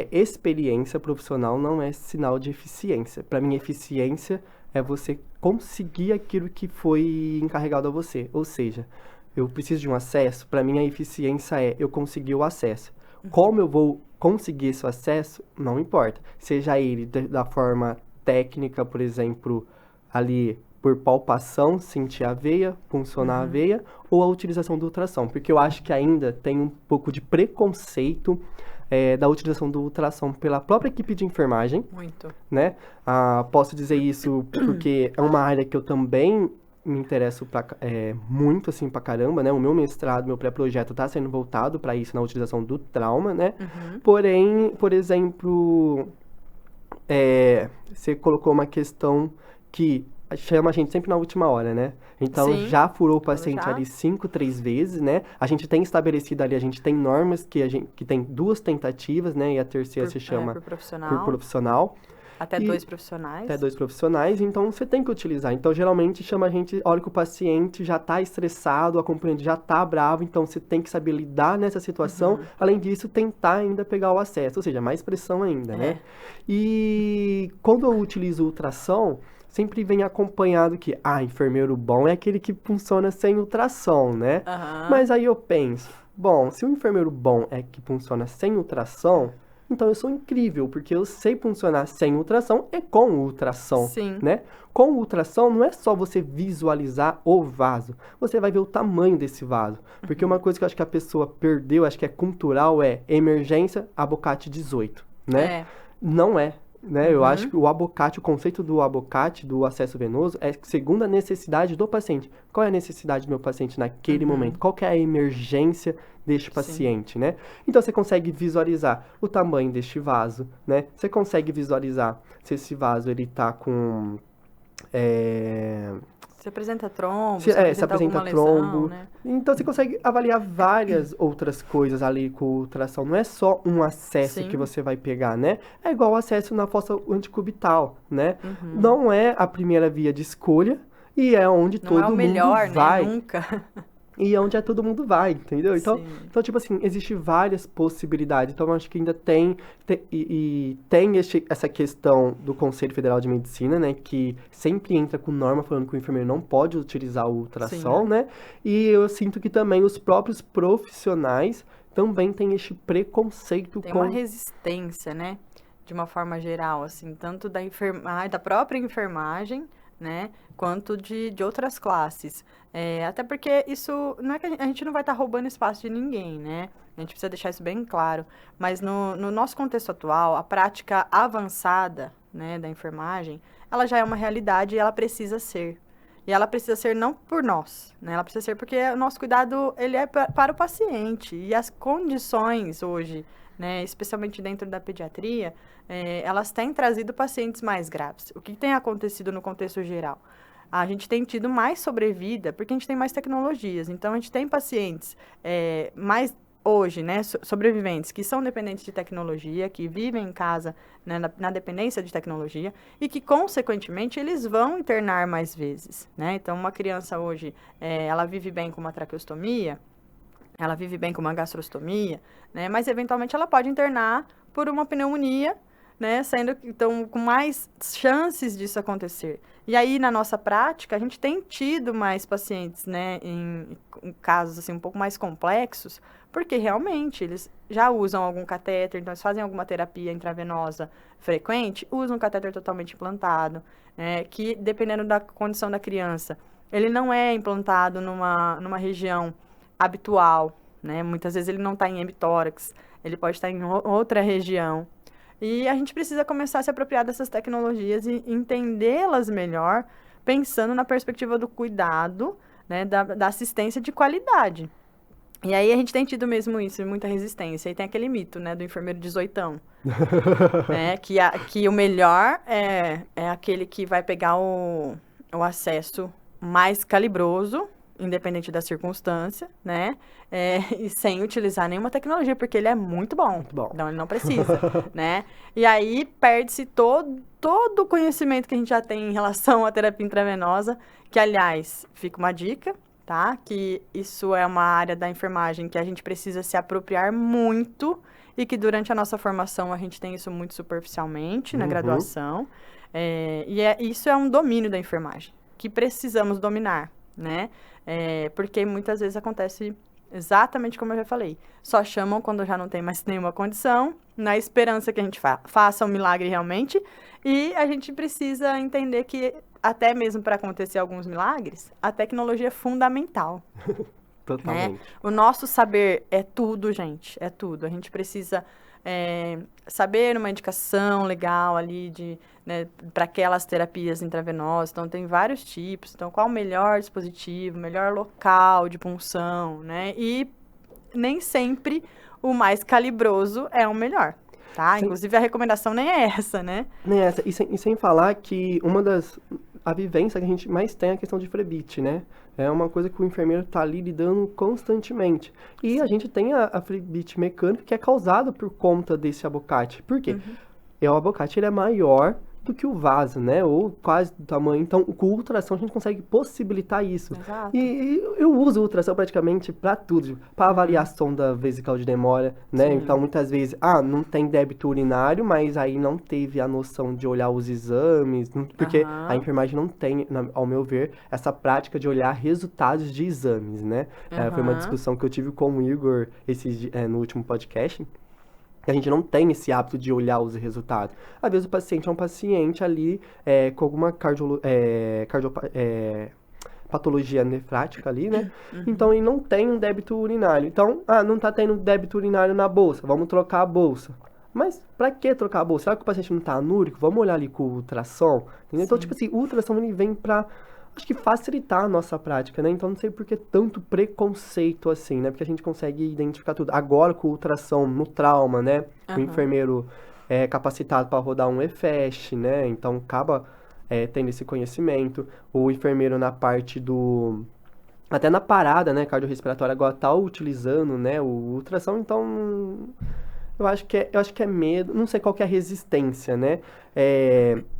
S1: experiência profissional não é sinal de eficiência. Para mim, eficiência é você conseguir aquilo que foi encarregado a você. Ou seja, eu preciso de um acesso, para mim a eficiência é eu conseguir o acesso. Como eu vou conseguir esse acesso, não importa. Seja ele da forma técnica, por exemplo, ali por palpação, sentir a veia, funcionar a veia, ou a utilização do ultrassom. Porque eu acho que ainda tem um pouco de preconceito da utilização do ultrassom pela própria equipe de enfermagem.
S2: Muito.
S1: Né? Posso dizer isso porque é uma área que eu também me interesso muito, assim, pra caramba, né? O meu mestrado, meu pré-projeto tá sendo voltado para isso, na utilização do trauma, né? Porém, por exemplo, você colocou uma questão que chama a gente sempre na última hora, né? Então,
S2: Sim,
S1: já furou o paciente ali 5, 3 vezes, né? A gente tem estabelecido ali, a gente tem normas que tem 2 tentativas, né? E a terceira se chama
S2: por
S1: por profissional.
S2: Até 2 profissionais.
S1: Até 2 profissionais, então você tem que utilizar. Então, geralmente, chama a gente, olha que o paciente já está estressado, o acompanhante já está bravo, então você tem que saber lidar nessa situação. Além disso, tentar ainda pegar o acesso, ou seja, mais pressão ainda, né? E quando eu utilizo o ultrassom, sempre vem acompanhado que, enfermeiro bom é aquele que funciona sem ultrassom, né? Mas aí eu penso, bom, se o enfermeiro bom é que funciona sem ultrassom, então eu sou incrível, porque eu sei funcionar sem ultrassom e com ultrassom,
S2: Sim.
S1: né? Com ultrassom não é só você visualizar o vaso, você vai ver o tamanho desse vaso. Porque uma coisa que eu acho que a pessoa perdeu, acho que é cultural, é emergência abocate 18, né? Não é. Né? Eu acho que o conceito do abocate, do acesso venoso, é segundo a necessidade do paciente. Qual é a necessidade do meu paciente naquele momento? Qual que é a emergência deste paciente, né? Então, você consegue visualizar o tamanho deste vaso, né? Você consegue visualizar se esse vaso, ele tá com...
S2: Se apresenta trombo,
S1: se apresenta trombo.
S2: Lesão, né?
S1: Então, você consegue avaliar várias outras coisas ali com o ultrassom. Não é só um acesso que você vai pegar, né? É igual o acesso na fossa anticubital, né? Não é a primeira via de escolha e é onde todo mundo
S2: melhor,
S1: vai.
S2: Né? Nunca.
S1: E é onde todo mundo vai, entendeu? Então, tipo assim, existem várias possibilidades. Então, eu acho que ainda tem essa questão do Conselho Federal de Medicina, né? Que sempre entra com norma falando que o enfermeiro não pode utilizar o ultrassom, né? E eu sinto que também os próprios profissionais também têm este preconceito
S2: tem uma resistência, né? De uma forma geral, assim, tanto da própria enfermagem, né, quanto de outras classes. Até porque isso, não é que a gente não vai estar roubando espaço de ninguém, né? A gente precisa deixar isso bem claro. Mas no nosso contexto atual, a prática avançada, né, da enfermagem, ela já é uma realidade e ela precisa ser. E ela precisa ser não por nós, né? Ela precisa ser porque o nosso cuidado, ele é para o paciente. E as condições hoje, né, especialmente dentro da pediatria, elas têm trazido pacientes mais graves. O que tem acontecido no contexto geral? A gente tem tido mais sobrevida porque a gente tem mais tecnologias. Então, a gente tem pacientes mais hoje, né, sobreviventes que são dependentes de tecnologia, que vivem em casa, né, na dependência de tecnologia e que, consequentemente, eles vão internar mais vezes, né? Então, uma criança hoje, ela vive bem com uma traqueostomia, ela vive bem com uma gastrostomia, né? Mas eventualmente ela pode internar por uma pneumonia, né? Sendo então com mais chances disso acontecer. E aí na nossa prática a gente tem tido mais pacientes, né? Em casos assim um pouco mais complexos, porque realmente eles já usam algum catéter, então eles fazem alguma terapia intravenosa frequente, usam um catéter totalmente implantado, né? Que dependendo da condição da criança, ele não é implantado numa região habitual, né? Muitas vezes ele não está em hemitórax, ele pode estar em outra região. E a gente precisa começar a se apropriar dessas tecnologias e entendê-las melhor, pensando na perspectiva do cuidado, né? Da assistência de qualidade. E aí a gente tem tido mesmo isso, muita resistência. E tem aquele mito, né, do enfermeiro 18º, né? Que o melhor é aquele que vai pegar o acesso mais calibroso, independente da circunstância, né? E sem utilizar nenhuma tecnologia, porque ele é muito bom.
S1: Muito bom.
S2: Então, ele não precisa, né? E aí, perde-se todo o conhecimento que a gente já tem em relação à terapia intravenosa, que, aliás, fica uma dica, tá? Que isso é uma área da enfermagem que a gente precisa se apropriar muito e que durante a nossa formação a gente tem isso muito superficialmente na graduação. Isso é um domínio da enfermagem, que precisamos dominar, né? Porque muitas vezes acontece exatamente como eu já falei. Só chamam quando já não tem mais nenhuma condição, na esperança que a gente faça um milagre realmente. E a gente precisa entender que, até mesmo para acontecer alguns milagres, a tecnologia é fundamental.
S1: Totalmente.
S2: Né? O nosso saber é tudo, gente. É tudo. A gente precisa saber uma indicação legal ali né, para aquelas terapias intravenosas. Então, tem vários tipos. Então, qual o melhor dispositivo, melhor local de punção, né? E nem sempre o mais calibroso é o melhor, tá? Inclusive, a recomendação nem é essa, né?
S1: Nem essa. E sem falar que a vivência que a gente mais tem é a questão de flebite, né? É uma coisa que o enfermeiro está ali lidando constantemente. E a gente tem a flebite mecânica que é causada por conta desse abocate. Por quê? O abocate ele é maior do que o vaso, né? Ou quase do tamanho. Então, com ultrassom a gente consegue possibilitar isso.
S2: Exato.
S1: E eu uso ultrassom praticamente para tudo. Para avaliação da vesical de demora, né?
S2: Sim.
S1: Então, muitas vezes, não tem débito urinário, mas aí não teve a noção de olhar os exames. Porque a enfermagem não tem, ao meu ver, essa prática de olhar resultados de exames, né? Foi uma discussão que eu tive com o Igor no último podcast. A gente não tem esse hábito de olhar os resultados. Às vezes o paciente é um paciente ali com alguma patologia nefrática ali, né? Então, ele não tem um débito urinário. Então, não tá tendo débito urinário na bolsa, vamos trocar a bolsa. Mas pra que trocar a bolsa? Será que o paciente não tá anúrico? Vamos olhar ali com o ultrassom? Entendeu? Então, tipo assim, o ultrassom ele vem pra, acho que facilitar a nossa prática, né? Então, não sei por que tanto preconceito assim, né? Porque a gente consegue identificar tudo. Agora, com o ultrassom no trauma, né? O enfermeiro é capacitado para rodar um EFEST, né? Então, acaba tendo esse conhecimento. O enfermeiro na parte até na parada, né? Cardiorrespiratória, agora tá utilizando, né? O ultrassom, então... Eu acho que é medo, não sei qual que é a resistência, né?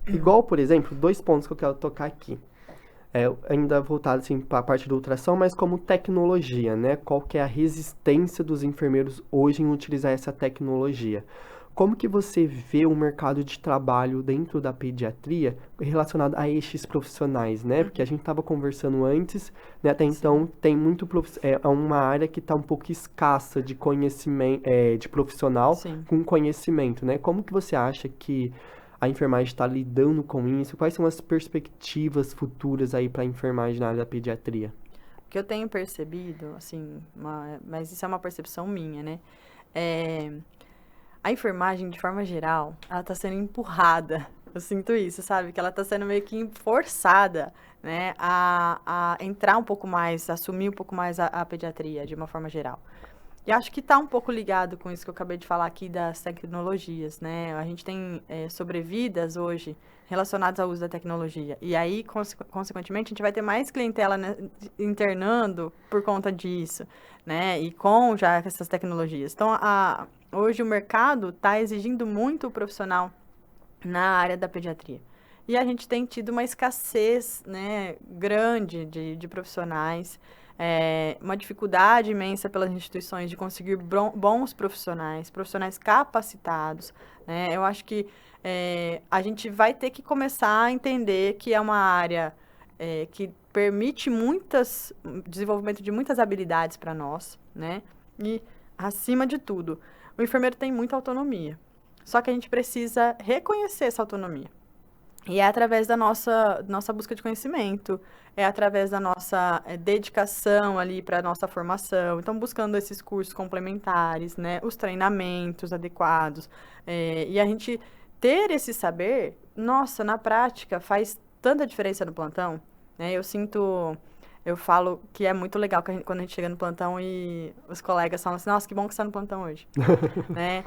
S1: Igual, por exemplo, 2 pontos que eu quero tocar aqui. Ainda voltado assim, para a parte da ultrassom, mas como tecnologia, né? Qual que é a resistência dos enfermeiros hoje em utilizar essa tecnologia? Como que você vê o mercado de trabalho dentro da pediatria relacionado a estes profissionais, né? Porque a gente estava conversando antes, né? Até então tem muito uma área que está um pouco escassa de conhecimento, de profissional com conhecimento, né? Como que você acha que a enfermagem está lidando com isso? Quais são as perspectivas futuras aí para a enfermagem na área da pediatria?
S2: O que eu tenho percebido, assim, mas isso é uma percepção minha, né? A enfermagem, de forma geral, ela está sendo empurrada. Eu sinto isso, sabe? Que ela está sendo meio que forçada, né? A entrar um pouco mais, assumir um pouco mais a pediatria, de uma forma geral. E acho que está um pouco ligado com isso que eu acabei de falar aqui das tecnologias, né? A gente tem sobrevidas hoje relacionadas ao uso da tecnologia. E aí, consequentemente, a gente vai ter mais clientela, né, internando por conta disso, né? E com já essas tecnologias. Então, hoje o mercado está exigindo muito o profissional na área da pediatria. E a gente tem tido uma escassez, né, grande de profissionais. uma dificuldade imensa pelas instituições de conseguir bons profissionais, profissionais capacitados, né? Eu acho que a gente vai ter que começar a entender que é uma área que permite desenvolvimento de muitas habilidades para nós, né? E, acima de tudo, o enfermeiro tem muita autonomia. Só que a gente precisa reconhecer essa autonomia. E é através da nossa busca de conhecimento, é através da nossa dedicação ali para a nossa formação. Então, buscando esses cursos complementares, né? Os treinamentos adequados. E a gente ter esse saber, nossa, na prática, faz tanta diferença no plantão, né? Eu falo que é muito legal quando a gente chega no plantão e os colegas falam assim, nossa, que bom que você está no plantão hoje, né?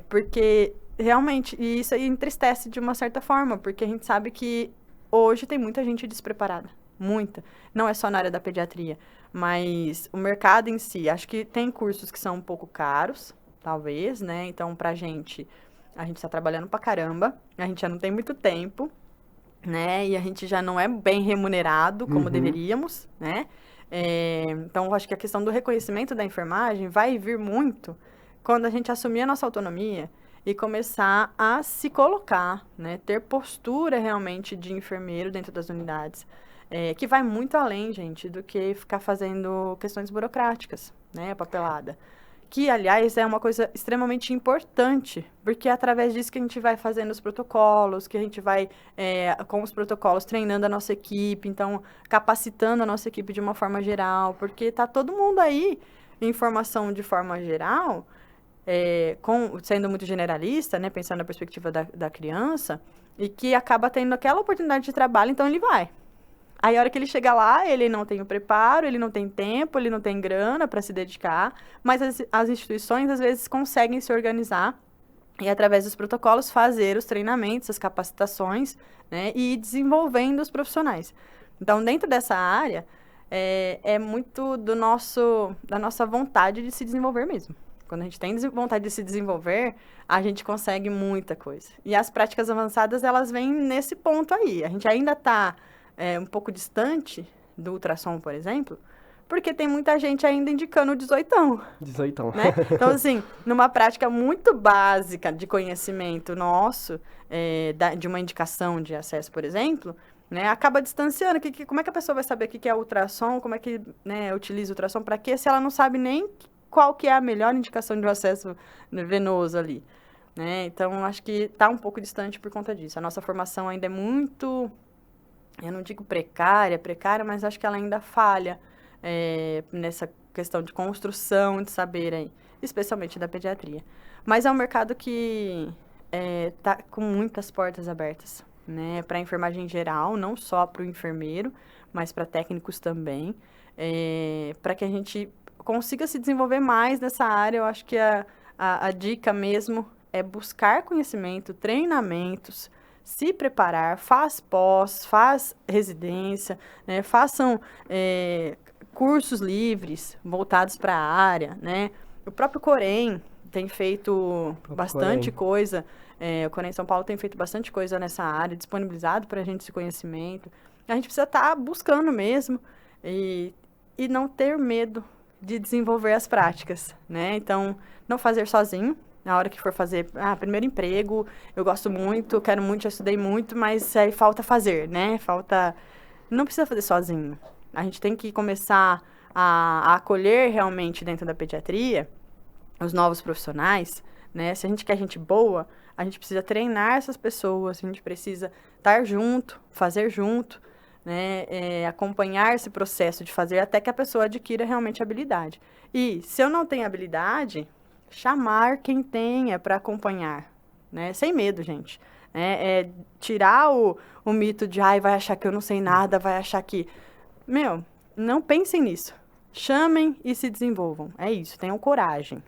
S2: Porque realmente, e isso aí entristece de uma certa forma, porque a gente sabe que hoje tem muita gente despreparada, muita. Não é só na área da pediatria, mas o mercado em si, acho que tem cursos que são um pouco caros, talvez, né? Então, a gente está trabalhando pra caramba, a gente já não tem muito tempo, né? E a gente já não é bem remunerado como deveríamos, né? Então, acho que a questão do reconhecimento da enfermagem vai vir muito quando a gente assumir a nossa autonomia e começar a se colocar, né? Ter postura realmente de enfermeiro dentro das unidades, que vai muito além, gente, do que ficar fazendo questões burocráticas, né? Papelada. Que, aliás, é uma coisa extremamente importante, porque é através disso que a gente vai fazendo os protocolos, que a gente vai, com os protocolos, treinando a nossa equipe, então, capacitando a nossa equipe de uma forma geral, porque está todo mundo aí em formação de forma geral, sendo muito generalista, né, pensando na perspectiva da criança, e que acaba tendo aquela oportunidade de trabalho, então ele vai. Aí, a hora que ele chega lá, ele não tem o preparo, ele não tem tempo, ele não tem grana para se dedicar, mas as instituições, às vezes, conseguem se organizar e, através dos protocolos, fazer os treinamentos, as capacitações, né, e ir desenvolvendo os profissionais. Então, dentro dessa área, é muito da nossa vontade de se desenvolver mesmo. Quando a gente tem vontade de se desenvolver, a gente consegue muita coisa. E as práticas avançadas, elas vêm nesse ponto aí. A gente ainda está um pouco distante do ultrassom, por exemplo, porque tem muita gente ainda indicando o 18ão.
S1: 18ão.
S2: Né? Então, assim, numa prática muito básica de conhecimento nosso, de uma indicação de acesso, por exemplo, né, acaba distanciando. Como é que a pessoa vai saber o que é ultrassom, como é que, né, utiliza o ultrassom, para quê, se ela não sabe nem qual que é a melhor indicação de um acesso venoso ali, né? Então, acho que está um pouco distante por conta disso. A nossa formação ainda é muito... Eu não digo precária, mas acho que ela ainda falha nessa questão de construção de saber aí, especialmente da pediatria. Mas é um mercado que está com muitas portas abertas, né? Para a enfermagem geral, não só para o enfermeiro, mas para técnicos também, para que a gente consiga se desenvolver mais nessa área. Eu acho que a dica mesmo é buscar conhecimento, treinamentos, se preparar, faz pós, faz residência, né? Façam cursos livres voltados para a área, né? O próprio Corém tem feito bastante coisa, o Corém São Paulo tem feito bastante coisa nessa área, disponibilizado para a gente esse conhecimento. A gente precisa estar buscando mesmo e não ter medo de desenvolver as práticas, né? Então, não fazer sozinho. Na hora que for fazer, primeiro emprego, eu gosto muito, quero muito, já estudei muito, mas aí falta fazer, né? Não precisa fazer sozinho. A gente tem que começar a acolher realmente dentro da pediatria os novos profissionais, né? Se a gente quer gente boa, a gente precisa treinar essas pessoas, a gente precisa estar junto, fazer junto, né? Acompanhar esse processo de fazer até que a pessoa adquira realmente habilidade. E se eu não tenho habilidade, chamar quem tenha para acompanhar, né? Sem medo, gente. Tirar o mito de, vai achar que eu não sei nada, vai achar que... não pensem nisso. Chamem e se desenvolvam. É isso, tenham coragem.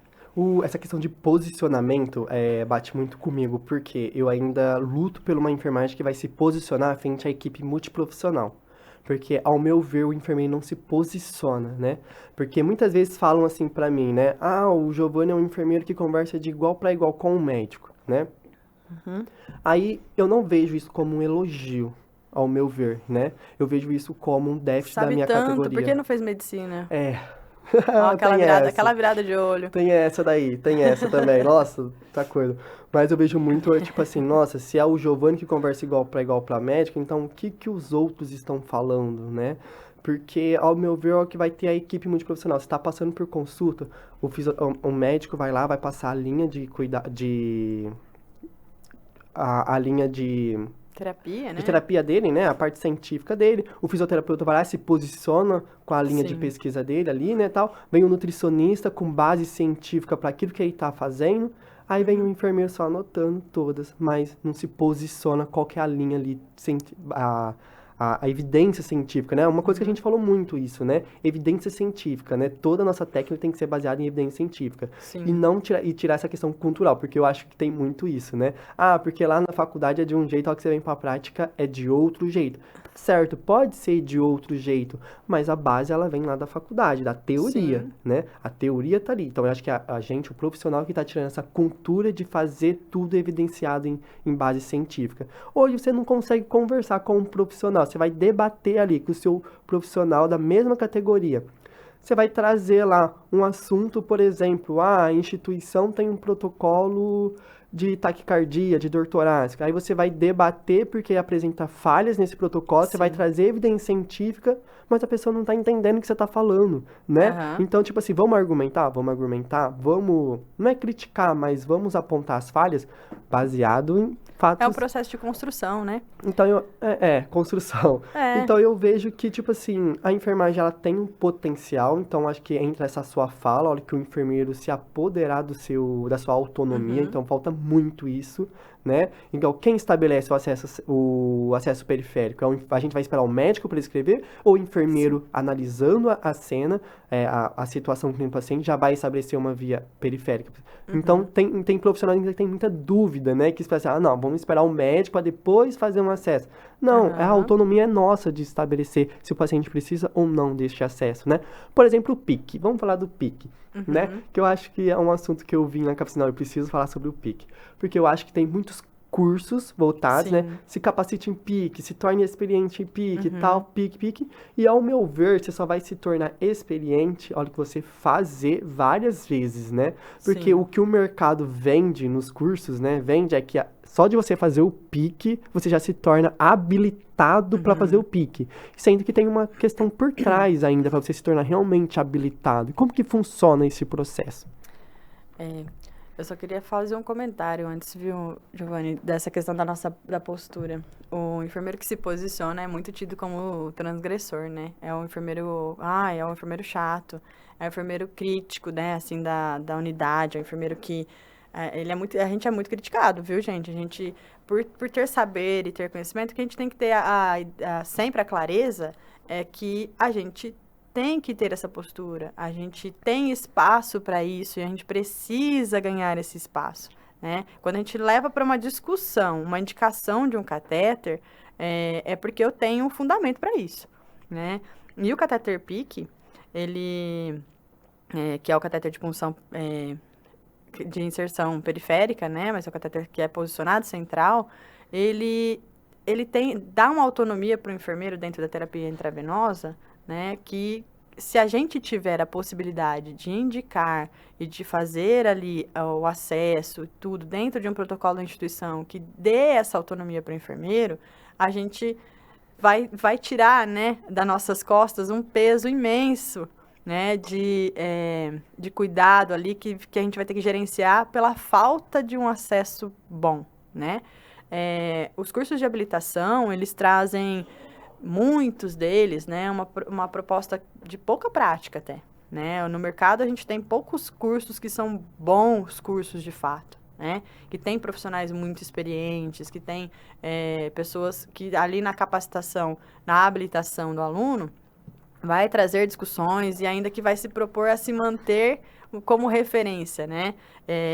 S1: Essa questão de posicionamento bate muito comigo, porque eu ainda luto por uma enfermagem que vai se posicionar frente à equipe multiprofissional. Porque, ao meu ver, o enfermeiro não se posiciona, né? Porque muitas vezes falam assim pra mim, né? O Giovanni é um enfermeiro que conversa de igual para igual com o médico, né? Aí, eu não vejo isso como um elogio. ao meu ver, né? Eu vejo isso como um déficit da
S2: Sabe
S1: minha
S2: tanto,
S1: categoria.
S2: por que não fez medicina?
S1: É.
S2: Ó,
S1: Tem essa.
S2: aquela virada de olho.
S1: Tem essa daí, tem essa também. Nossa, tá coisa. Mas eu vejo muito, tipo assim, nossa, se é o Giovanni que conversa igual pra médico, então o que que os outros estão falando, né? Porque, ao meu ver, é o que vai ter a equipe multiprofissional. Você tá passando por consulta, o médico vai lá, vai passar a linha de a linha
S2: Terapia, né?
S1: de terapia dele, né? A parte científica dele. O fisioterapeuta vai lá, se posiciona com a linha de
S2: Sim.
S1: pesquisa dele ali, né, tal. Vem o nutricionista com base científica para aquilo que ele tá fazendo. Aí vem o enfermeiro só anotando todas, mas não se posiciona qual que é a linha ali, a evidência científica, né? Uma coisa que a gente falou muito isso, né? Evidência científica, né? Toda a nossa técnica tem que ser baseada em evidência científica.
S2: Sim.
S1: E não tirar essa questão cultural, porque eu acho que tem muito isso, né? Ah, porque lá na faculdade é de um jeito, ao que você vem pra prática é de outro jeito. Certo, pode ser de outro jeito, mas a base ela vem lá da faculdade, da teoria,
S2: Sim.
S1: né? A teoria tá ali. Então eu acho que a gente, o profissional que tá tirando essa cultura de fazer tudo evidenciado em base científica. Hoje você não consegue conversar com um profissional, você vai debater ali com o seu profissional da mesma categoria. Você vai trazer lá um assunto, por exemplo, a instituição tem um protocolo de taquicardia, de dor torácica. Aí você vai debater porque apresenta falhas nesse protocolo, você vai
S2: Sim.
S1: trazer evidência científica, mas a pessoa não está entendendo o que você está falando, né?
S2: Aham.
S1: Então, tipo assim, vamos argumentar, não é criticar, mas vamos apontar as falhas baseado em fatos.
S2: É um processo de construção, né?
S1: Então, construção.
S2: É.
S1: Então, eu vejo que, tipo assim, a enfermagem, ela tem um potencial, então, acho que entra essa sua fala, olha que o enfermeiro se apoderar da sua autonomia, então, falta muito isso, né? Então, quem estabelece o acesso periférico? A gente vai esperar o médico para escrever, ou o enfermeiro, analisando a cena, a situação com o paciente, já vai estabelecer uma via periférica. Então, tem profissionais que tem muita dúvida, né? Que espera assim, não, vamos esperar o médico para depois fazer um acesso. Não, a autonomia é nossa de estabelecer se o paciente precisa ou não deste acesso, né? Por exemplo, o PIC. Vamos falar do PIC, né? Que eu acho que é um assunto que eu vim na Capicinal, eu preciso falar sobre o PIC. Porque eu acho que tem muitos cursos voltados, né? Se capacite em PIC, se torne experiente em PIC, tal, PIC. E ao meu ver, você só vai se tornar experiente, olha, que você fazer várias vezes, né? Porque o que o mercado vende nos cursos, né? Vende é que só de você fazer o PIC, você já se torna habilitado para fazer o PIC. Sendo que tem uma questão por trás ainda, para você se tornar realmente habilitado. E como que funciona esse processo?
S2: Eu só queria fazer um comentário antes, viu, Giovanni, dessa questão da postura. O enfermeiro que se posiciona é muito tido como transgressor, né? É um enfermeiro chato, é um enfermeiro crítico, né, assim, da unidade, é um enfermeiro que a gente é muito criticado, viu, gente? A gente, por ter saber e ter conhecimento, que a gente tem que ter sempre a clareza é que a gente tem que ter essa postura, a gente tem espaço para isso e a gente precisa ganhar esse espaço, né? Quando a gente leva para uma discussão, uma indicação de um catéter, é porque eu tenho um fundamento para isso, né? E o catéter PIC, ele, que é o catéter de punção de inserção periférica, né? Mas é o catéter que é posicionado central, ele dá uma autonomia para o enfermeiro dentro da terapia intravenosa, né, que se a gente tiver a possibilidade de indicar e de fazer ali o acesso, tudo dentro de um protocolo da instituição que dê essa autonomia para o enfermeiro, a gente vai tirar, né, das nossas costas um peso imenso, né, de cuidado ali que a gente vai ter que gerenciar pela falta de um acesso bom, né? Os cursos de habilitação, eles trazem muitos deles, né, uma proposta de pouca prática até, né? No mercado a gente tem poucos cursos que são bons cursos de fato, né? Que tem profissionais muito experientes, que tem pessoas que ali na capacitação, na habilitação do aluno, vai trazer discussões e ainda que vai se propor a se manter como referência, né?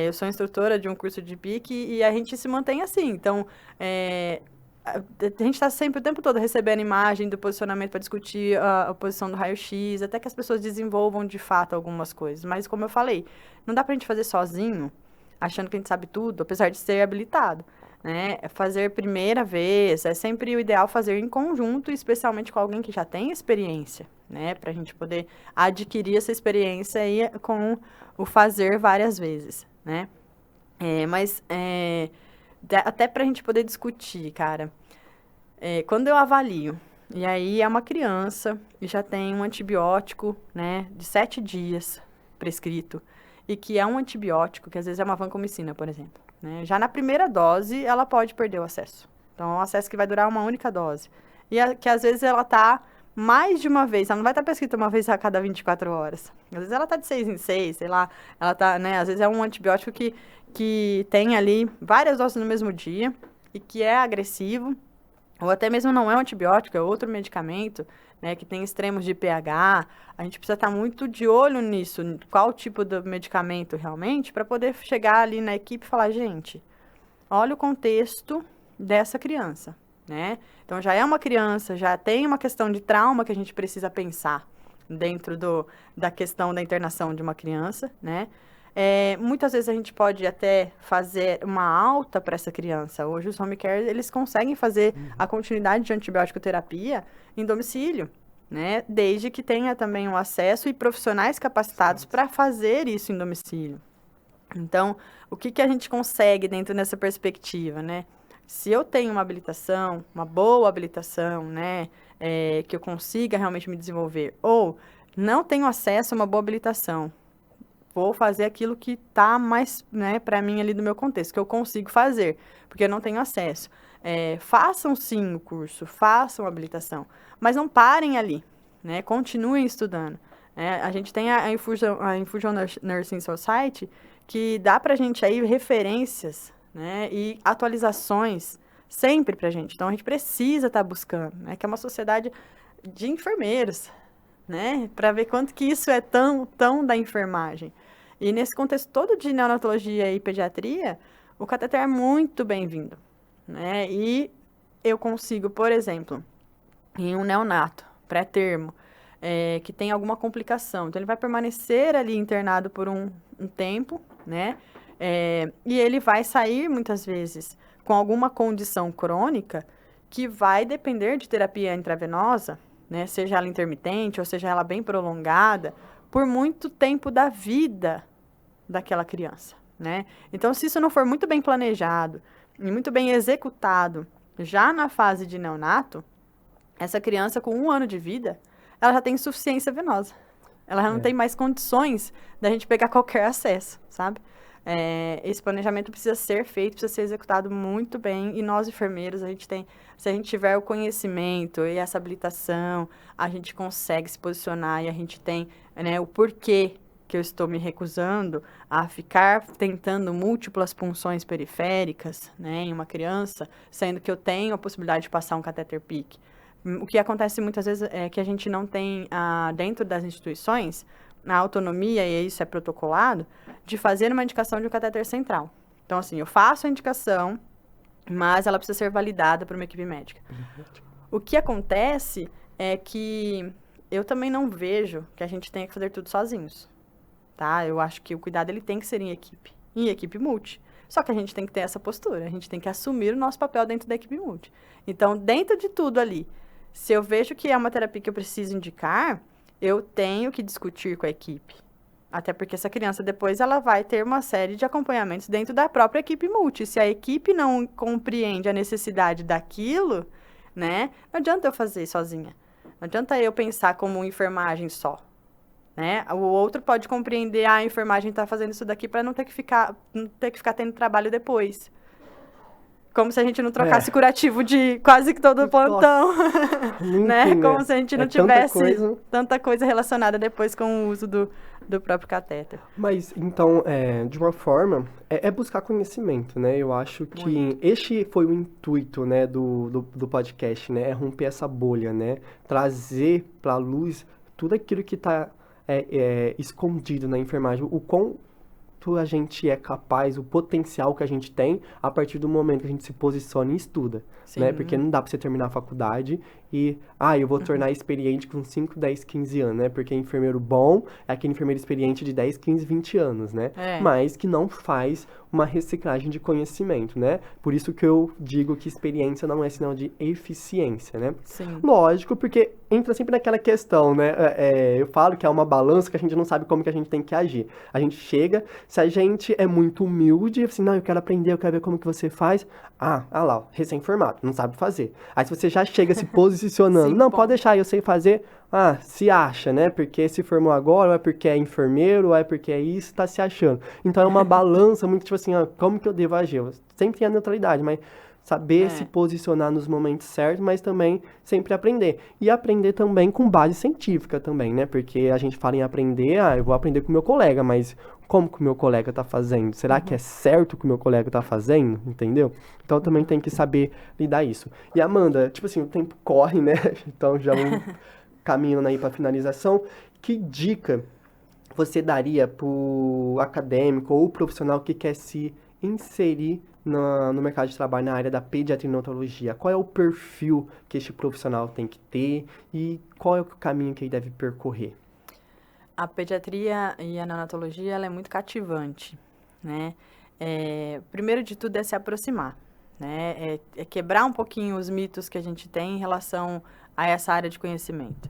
S2: Eu sou instrutora de um curso de PIC e a gente se mantém assim, então a gente está sempre o tempo todo recebendo imagem do posicionamento para discutir a posição do raio-x, até que as pessoas desenvolvam de fato algumas coisas. Mas, como eu falei, não dá para a gente fazer sozinho, achando que a gente sabe tudo, apesar de ser habilitado. né? Fazer primeira vez, é sempre o ideal fazer em conjunto, especialmente com alguém que já tem experiência, né? Para a gente poder adquirir essa experiência aí com o fazer várias vezes, né? Até para a gente poder discutir, cara, quando eu avalio, e aí é uma criança e já tem um antibiótico, né, de 7 dias prescrito, e que é um antibiótico, que às vezes é uma vancomicina, por exemplo, né? Já na primeira dose, ela pode perder o acesso. Então, é um acesso que vai durar uma única dose. Que às vezes ela tá mais de uma vez, ela não vai estar prescrita uma vez a cada 24 horas. Às vezes ela tá de 6 em 6, sei lá, ela tá, né, às vezes é um antibiótico que tem ali várias doses no mesmo dia e que é agressivo, ou até mesmo não é um antibiótico, é outro medicamento, né, que tem extremos de pH. A gente precisa estar muito de olho nisso, qual tipo de medicamento realmente, para poder chegar ali na equipe e falar, gente, olha o contexto dessa criança, né? Então, já é uma criança, já tem uma questão de trauma que a gente precisa pensar dentro da questão da internação de uma criança, né? Muitas vezes a gente pode até fazer uma alta para essa criança. Hoje os home care, eles conseguem fazer a continuidade de antibiótico terapia em domicílio, né? Desde que tenha também um acesso e profissionais capacitados para fazer isso em domicílio. Então, o que a gente consegue dentro dessa perspectiva, né? Se eu tenho uma habilitação, uma boa habilitação, né? Que eu consiga realmente me desenvolver, ou não tenho acesso a uma boa habilitação, vou fazer aquilo que está mais, né, para mim ali do meu contexto, que eu consigo fazer, porque eu não tenho acesso. Façam sim o curso, façam a habilitação, mas não parem ali, né? Continuem estudando. A gente tem a Infusion Nursing Society, que dá para a gente aí referências, né, e atualizações sempre para a gente. Então, a gente precisa estar buscando, né, que é uma sociedade de enfermeiros, né, para ver quanto que isso é tão da enfermagem. E nesse contexto todo de neonatologia e pediatria, o cateter é muito bem-vindo, né? E eu consigo, por exemplo, em um neonato pré-termo, que tem alguma complicação, então ele vai permanecer ali internado por um tempo, né? E ele vai sair muitas vezes com alguma condição crônica que vai depender de terapia intravenosa, né? Seja ela intermitente ou seja ela bem prolongada, por muito tempo da vida daquela criança, né? Então, se isso não for muito bem planejado e muito bem executado já na fase de neonato, essa criança com 1 ano de vida, ela já tem insuficiência venosa. Ela já não tem mais condições da gente pegar qualquer acesso, sabe? Esse planejamento precisa ser feito, precisa ser executado muito bem, e nós enfermeiros, se a gente tiver o conhecimento e essa habilitação, a gente consegue se posicionar e a gente tem, né, o porquê que eu estou me recusando a ficar tentando múltiplas punções periféricas, né, em uma criança, sendo que eu tenho a possibilidade de passar um catéter PICC. O que acontece muitas vezes é que a gente não tem, dentro das instituições, a autonomia, e isso é protocolado, de fazer uma indicação de um catéter central. Então, assim, eu faço a indicação, mas ela precisa ser validada por uma equipe médica. O que acontece é que eu também não vejo que a gente tenha que fazer tudo sozinhos, tá? Eu acho que o cuidado ele tem que ser em equipe multi. Só que a gente tem que ter essa postura, a gente tem que assumir o nosso papel dentro da equipe multi. Então, dentro de tudo ali, se eu vejo que é uma terapia que eu preciso indicar, eu tenho que discutir com a equipe. Até porque essa criança depois ela vai ter uma série de acompanhamentos dentro da própria equipe multi. Se a equipe não compreende a necessidade daquilo, né, não adianta eu fazer sozinha. Não adianta eu pensar como enfermagem só, né? O outro pode compreender, a enfermagem está fazendo isso daqui para não ter que ficar tendo trabalho depois. Como se a gente não trocasse curativo de quase que todo plantão, né? Como se a gente não tivesse tanta coisa relacionada depois com o uso do próprio catéter.
S1: Mas, então, de uma forma, é buscar conhecimento, né? Eu acho que este foi o intuito, né, do podcast, né? É romper essa bolha, né? Trazer para a luz tudo aquilo que está escondido na enfermagem, o quão a gente é capaz, o potencial que a gente tem a partir do momento que a gente se posiciona e estuda, né?
S2: Sim.
S1: Porque não dá pra você terminar a faculdade e, eu vou tornar experiente com 5, 10, 15 anos, né? Porque enfermeiro bom é aquele enfermeiro experiente de 10, 15, 20 anos, né?
S2: É.
S1: Mas que não faz uma reciclagem de conhecimento, né? Por isso que eu digo que experiência não é sinal de eficiência, né?
S2: Sim.
S1: Lógico, porque entra sempre naquela questão, né? Eu falo que é uma balança que a gente não sabe como que a gente tem que agir. A gente chega, se a gente é muito humilde, assim, não, eu quero aprender, eu quero ver como que você faz. Ah lá, ó, recém-formado, não sabe fazer. Aí se você já chega se posicionando,
S2: Sim,
S1: não,
S2: bom.
S1: pode deixar, eu sei fazer. Ah, se acha, né? Porque se formou agora, ou é porque é enfermeiro, ou é porque é isso, tá se achando. Então é uma balança muito tipo assim, ó, como que eu devo agir? Eu sempre tem a neutralidade, mas saber se posicionar nos momentos certos, mas também sempre aprender. E aprender também com base científica também, né? Porque a gente fala em aprender, eu vou aprender com o meu colega, mas como que o meu colega tá fazendo? Será que é certo o que o meu colega tá fazendo? Entendeu? Então também tem que saber lidar isso. E Amanda, tipo assim, o tempo corre, né? Então já vamos caminhando aí para finalização. Que dica você daria pro acadêmico ou profissional que quer se inserir no mercado de trabalho na área da pediatria e neonatologia? Qual é o perfil que este profissional tem que ter e qual é o caminho que ele deve percorrer?
S2: A pediatria e a neonatologia, ela é muito cativante, né? Primeiro de tudo é se aproximar, né? É quebrar um pouquinho os mitos que a gente tem em relação a essa área de conhecimento.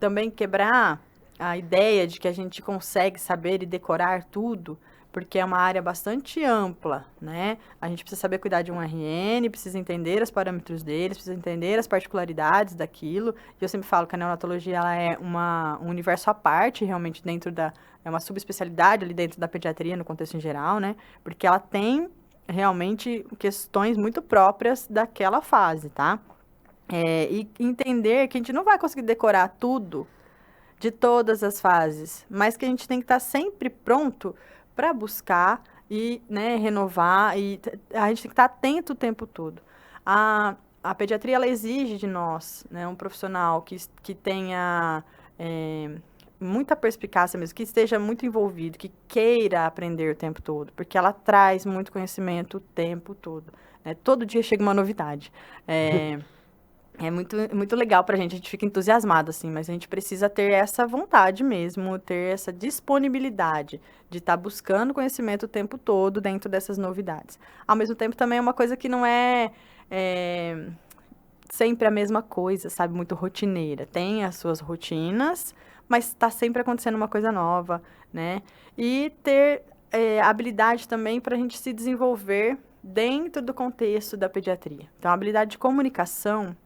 S2: Também quebrar a ideia de que a gente consegue saber e decorar tudo, porque é uma área bastante ampla, né? A gente precisa saber cuidar de um RN, precisa entender os parâmetros deles, precisa entender as particularidades daquilo. E eu sempre falo que a neonatologia ela é um universo à parte, realmente é uma subespecialidade ali dentro da pediatria, no contexto em geral, né? Porque ela tem realmente questões muito próprias daquela fase, tá? E entender que a gente não vai conseguir decorar tudo de todas as fases, mas que a gente tem que estar sempre pronto para buscar e, né, renovar, e a gente tem que estar atento o tempo todo. A pediatria, ela exige de nós, né, um profissional que tenha muita perspicácia mesmo, que esteja muito envolvido, que queira aprender o tempo todo, porque ela traz muito conhecimento o tempo todo, né? Todo dia chega uma novidade. É muito legal pra gente, a gente fica entusiasmado, assim, mas a gente precisa ter essa vontade mesmo, ter essa disponibilidade de estar buscando conhecimento o tempo todo dentro dessas novidades. Ao mesmo tempo, também é uma coisa que não é sempre a mesma coisa, sabe? Muito rotineira. Tem as suas rotinas, mas está sempre acontecendo uma coisa nova, né? E ter habilidade também para a gente se desenvolver dentro do contexto da pediatria. Então, a habilidade de comunicação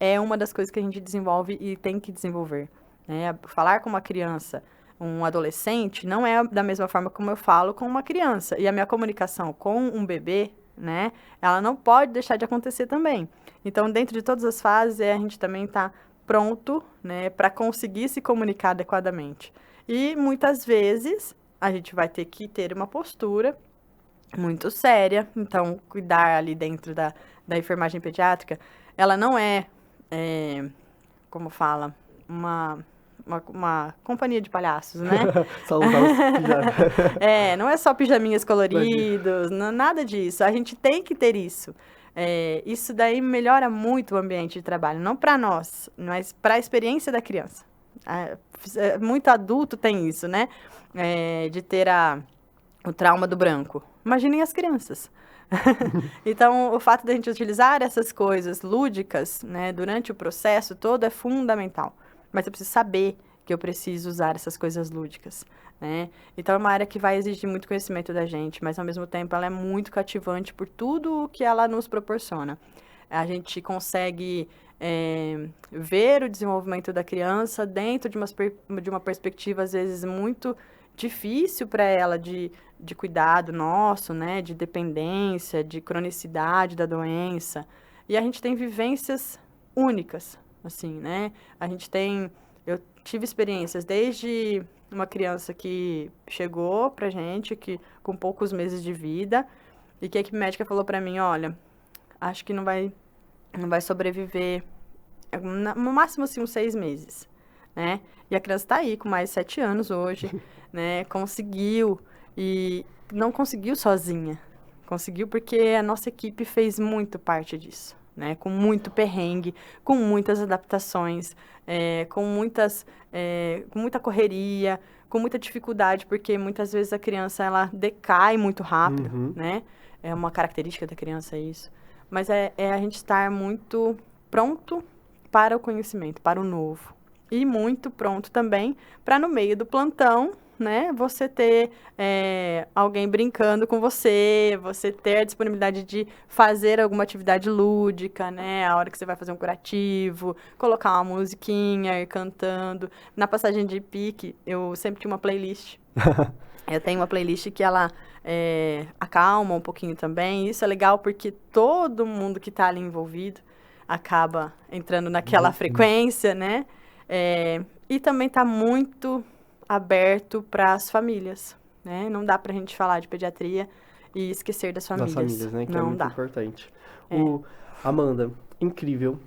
S2: é uma das coisas que a gente desenvolve e tem que desenvolver, né? Falar com uma criança, um adolescente, não é da mesma forma como eu falo com uma criança. E a minha comunicação com um bebê, né? Ela não pode deixar de acontecer também. Então, dentro de todas as fases, a gente também está pronto, né, para conseguir se comunicar adequadamente. E, muitas vezes, a gente vai ter que ter uma postura muito séria. Então, cuidar ali dentro da enfermagem pediátrica, ela não como fala, uma companhia de palhaços, né?
S1: Só usar os pijamas.
S2: Não é só pijaminhas coloridos, nada disso. A gente tem que ter isso. Isso daí melhora muito o ambiente de trabalho, não para nós, mas para a experiência da criança. Muito adulto tem isso, né? De ter o trauma do branco. Imaginem as crianças. Então, o fato de a gente utilizar essas coisas lúdicas, né, durante o processo todo é fundamental. Mas eu preciso saber que eu preciso usar essas coisas lúdicas, né? Então, é uma área que vai exigir muito conhecimento da gente, mas, ao mesmo tempo, ela é muito cativante por tudo o que ela nos proporciona. A gente consegue ver o desenvolvimento da criança dentro de uma perspectiva, às vezes, muito difícil para ela de cuidado nosso, né, de dependência, de cronicidade da doença. E a gente tem vivências únicas, assim, né? Eu tive experiências desde uma criança que chegou pra gente, com poucos meses de vida, e que a equipe médica falou pra mim, olha, acho que não vai sobreviver, no máximo, assim, uns 6 meses. né? E a criança está aí com mais de 7 anos hoje, né? Conseguiu e não conseguiu sozinha. Conseguiu porque a nossa equipe fez muito parte disso, né? Com muito perrengue, com muitas adaptações, com muita correria, com muita dificuldade, porque muitas vezes a criança ela decai muito rápido, né? É uma característica da criança isso. Mas é a gente estar muito pronto para o conhecimento, para o novo. E muito pronto também para no meio do plantão, né, você ter alguém brincando com você ter a disponibilidade de fazer alguma atividade lúdica, né, a hora que você vai fazer um curativo, colocar uma musiquinha, ir cantando. Na passagem de pique, eu sempre tinha uma playlist. Eu tenho uma playlist que ela acalma um pouquinho também. Isso é legal porque todo mundo que está ali envolvido acaba entrando naquela frequência, né? E também está muito aberto para as famílias, né? Não dá para a gente falar de pediatria e esquecer das famílias.
S1: Das famílias, né? Que
S2: não
S1: é muito
S2: dá.
S1: importante. Amanda, incrível,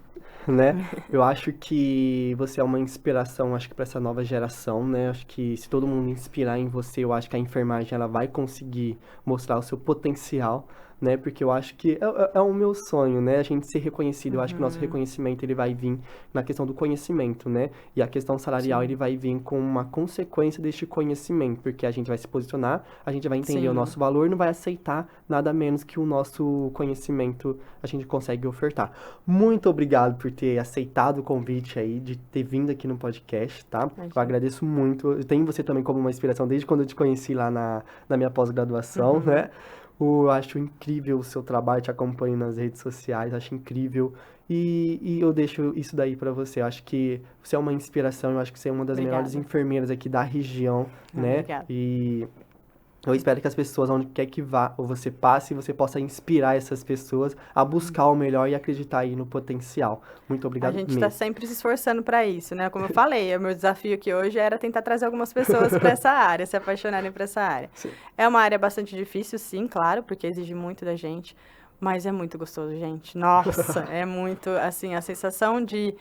S1: né? Eu acho que você é uma inspiração, acho que para essa nova geração, né? Acho que se todo mundo inspirar em você, eu acho que a enfermagem ela vai conseguir mostrar o seu potencial, né? Porque eu acho que é o meu sonho, né? A gente ser reconhecido. Eu acho que o nosso reconhecimento ele vai vir na questão do conhecimento, né? E a questão salarial ele vai vir com uma consequência deste conhecimento, porque a gente vai se posicionar, a gente vai entender o nosso valor, não vai aceitar nada menos que o nosso conhecimento a gente consegue ofertar. Muito obrigado por ter aceitado o convite aí, de ter vindo aqui no podcast, tá? Eu agradeço muito. Eu tenho você também como uma inspiração desde quando eu te conheci lá na minha pós-graduação, né? Eu acho incrível o seu trabalho, te acompanho nas redes sociais, acho incrível. E eu deixo isso daí pra você. Eu acho que você é uma inspiração, eu acho que você é uma das melhores enfermeiras aqui da região, né?
S2: Obrigada.
S1: E eu espero que as pessoas, onde quer que vá, ou você passe, você possa inspirar essas pessoas a buscar o melhor e acreditar aí no potencial. Muito obrigado
S2: A gente
S1: mesmo.
S2: está sempre se esforçando para isso, né? Como eu falei, o meu desafio aqui hoje era tentar trazer algumas pessoas para essa área, se apaixonarem por essa área.
S1: Sim.
S2: É uma área bastante difícil, sim, claro, porque exige muito da gente, mas é muito gostoso, gente. Nossa, é muito, assim, a sensação de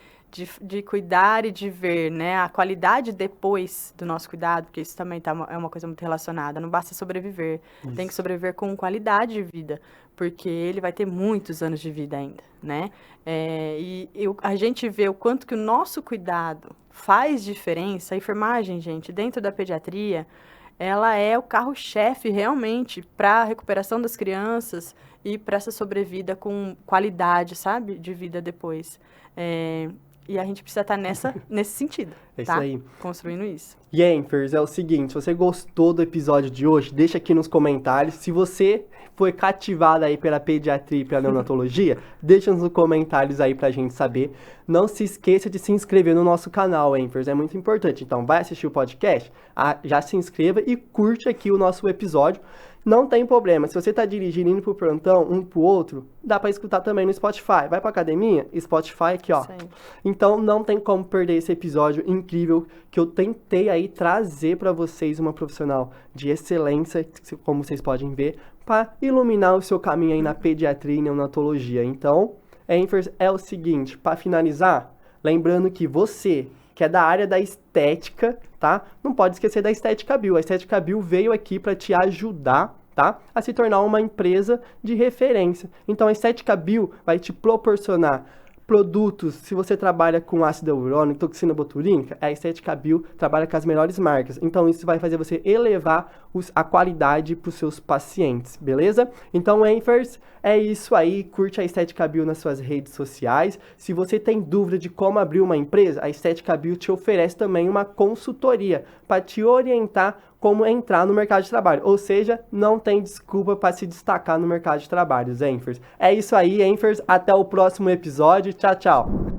S2: cuidar e de ver, né, a qualidade depois do nosso cuidado, porque isso também é uma coisa muito relacionada. Não basta sobreviver, tem que sobreviver com qualidade de vida, porque ele vai ter muitos anos de vida ainda, né? A gente vê o quanto que o nosso cuidado faz diferença. A enfermagem, gente, dentro da pediatria, ela é o carro-chefe realmente para a recuperação das crianças e para essa sobrevida com qualidade, sabe, de vida depois. E a gente precisa estar nesse sentido,
S1: É
S2: tá?
S1: isso aí.
S2: Construindo isso.
S1: E aí, Enfers, é o seguinte, se você gostou do episódio de hoje, deixa aqui nos comentários. Se você foi cativado aí pela pediatria e pela neonatologia, deixa nos comentários aí pra gente saber. Não se esqueça de se inscrever no nosso canal, Enfers, é muito importante. Então, vai assistir o podcast, já se inscreva e curte aqui o nosso episódio. Não tem problema, se você tá dirigindo, indo pro plantão, um pro outro, dá pra escutar também no Spotify. Vai pra academia, Spotify aqui, ó.
S2: Sim.
S1: Então, não tem como perder esse episódio incrível que eu tentei aí trazer pra vocês uma profissional de excelência, como vocês podem ver, para iluminar o seu caminho aí na pediatria e neonatologia. Então, Enfers, é o seguinte, para finalizar, lembrando que você que é da área da estética, tá? Não pode esquecer da Estética Bio. A Estética Bio veio aqui para te ajudar, tá? A se tornar uma empresa de referência. Então, a Estética Bio vai te proporcionar produtos, se você trabalha com ácido hialurônico, toxina botulínica, a Estética Bio trabalha com as melhores marcas. Então, isso vai fazer você elevar a qualidade para os seus pacientes, beleza? Então, Enfers, é isso aí. Curte a Estética Bio nas suas redes sociais. Se você tem dúvida de como abrir uma empresa, a Estética Bio te oferece também uma consultoria para te orientar como entrar no mercado de trabalho. Ou seja, não tem desculpa para se destacar no mercado de trabalho, Enfers. É isso aí, Enfers. Até o próximo episódio. Tchau, tchau.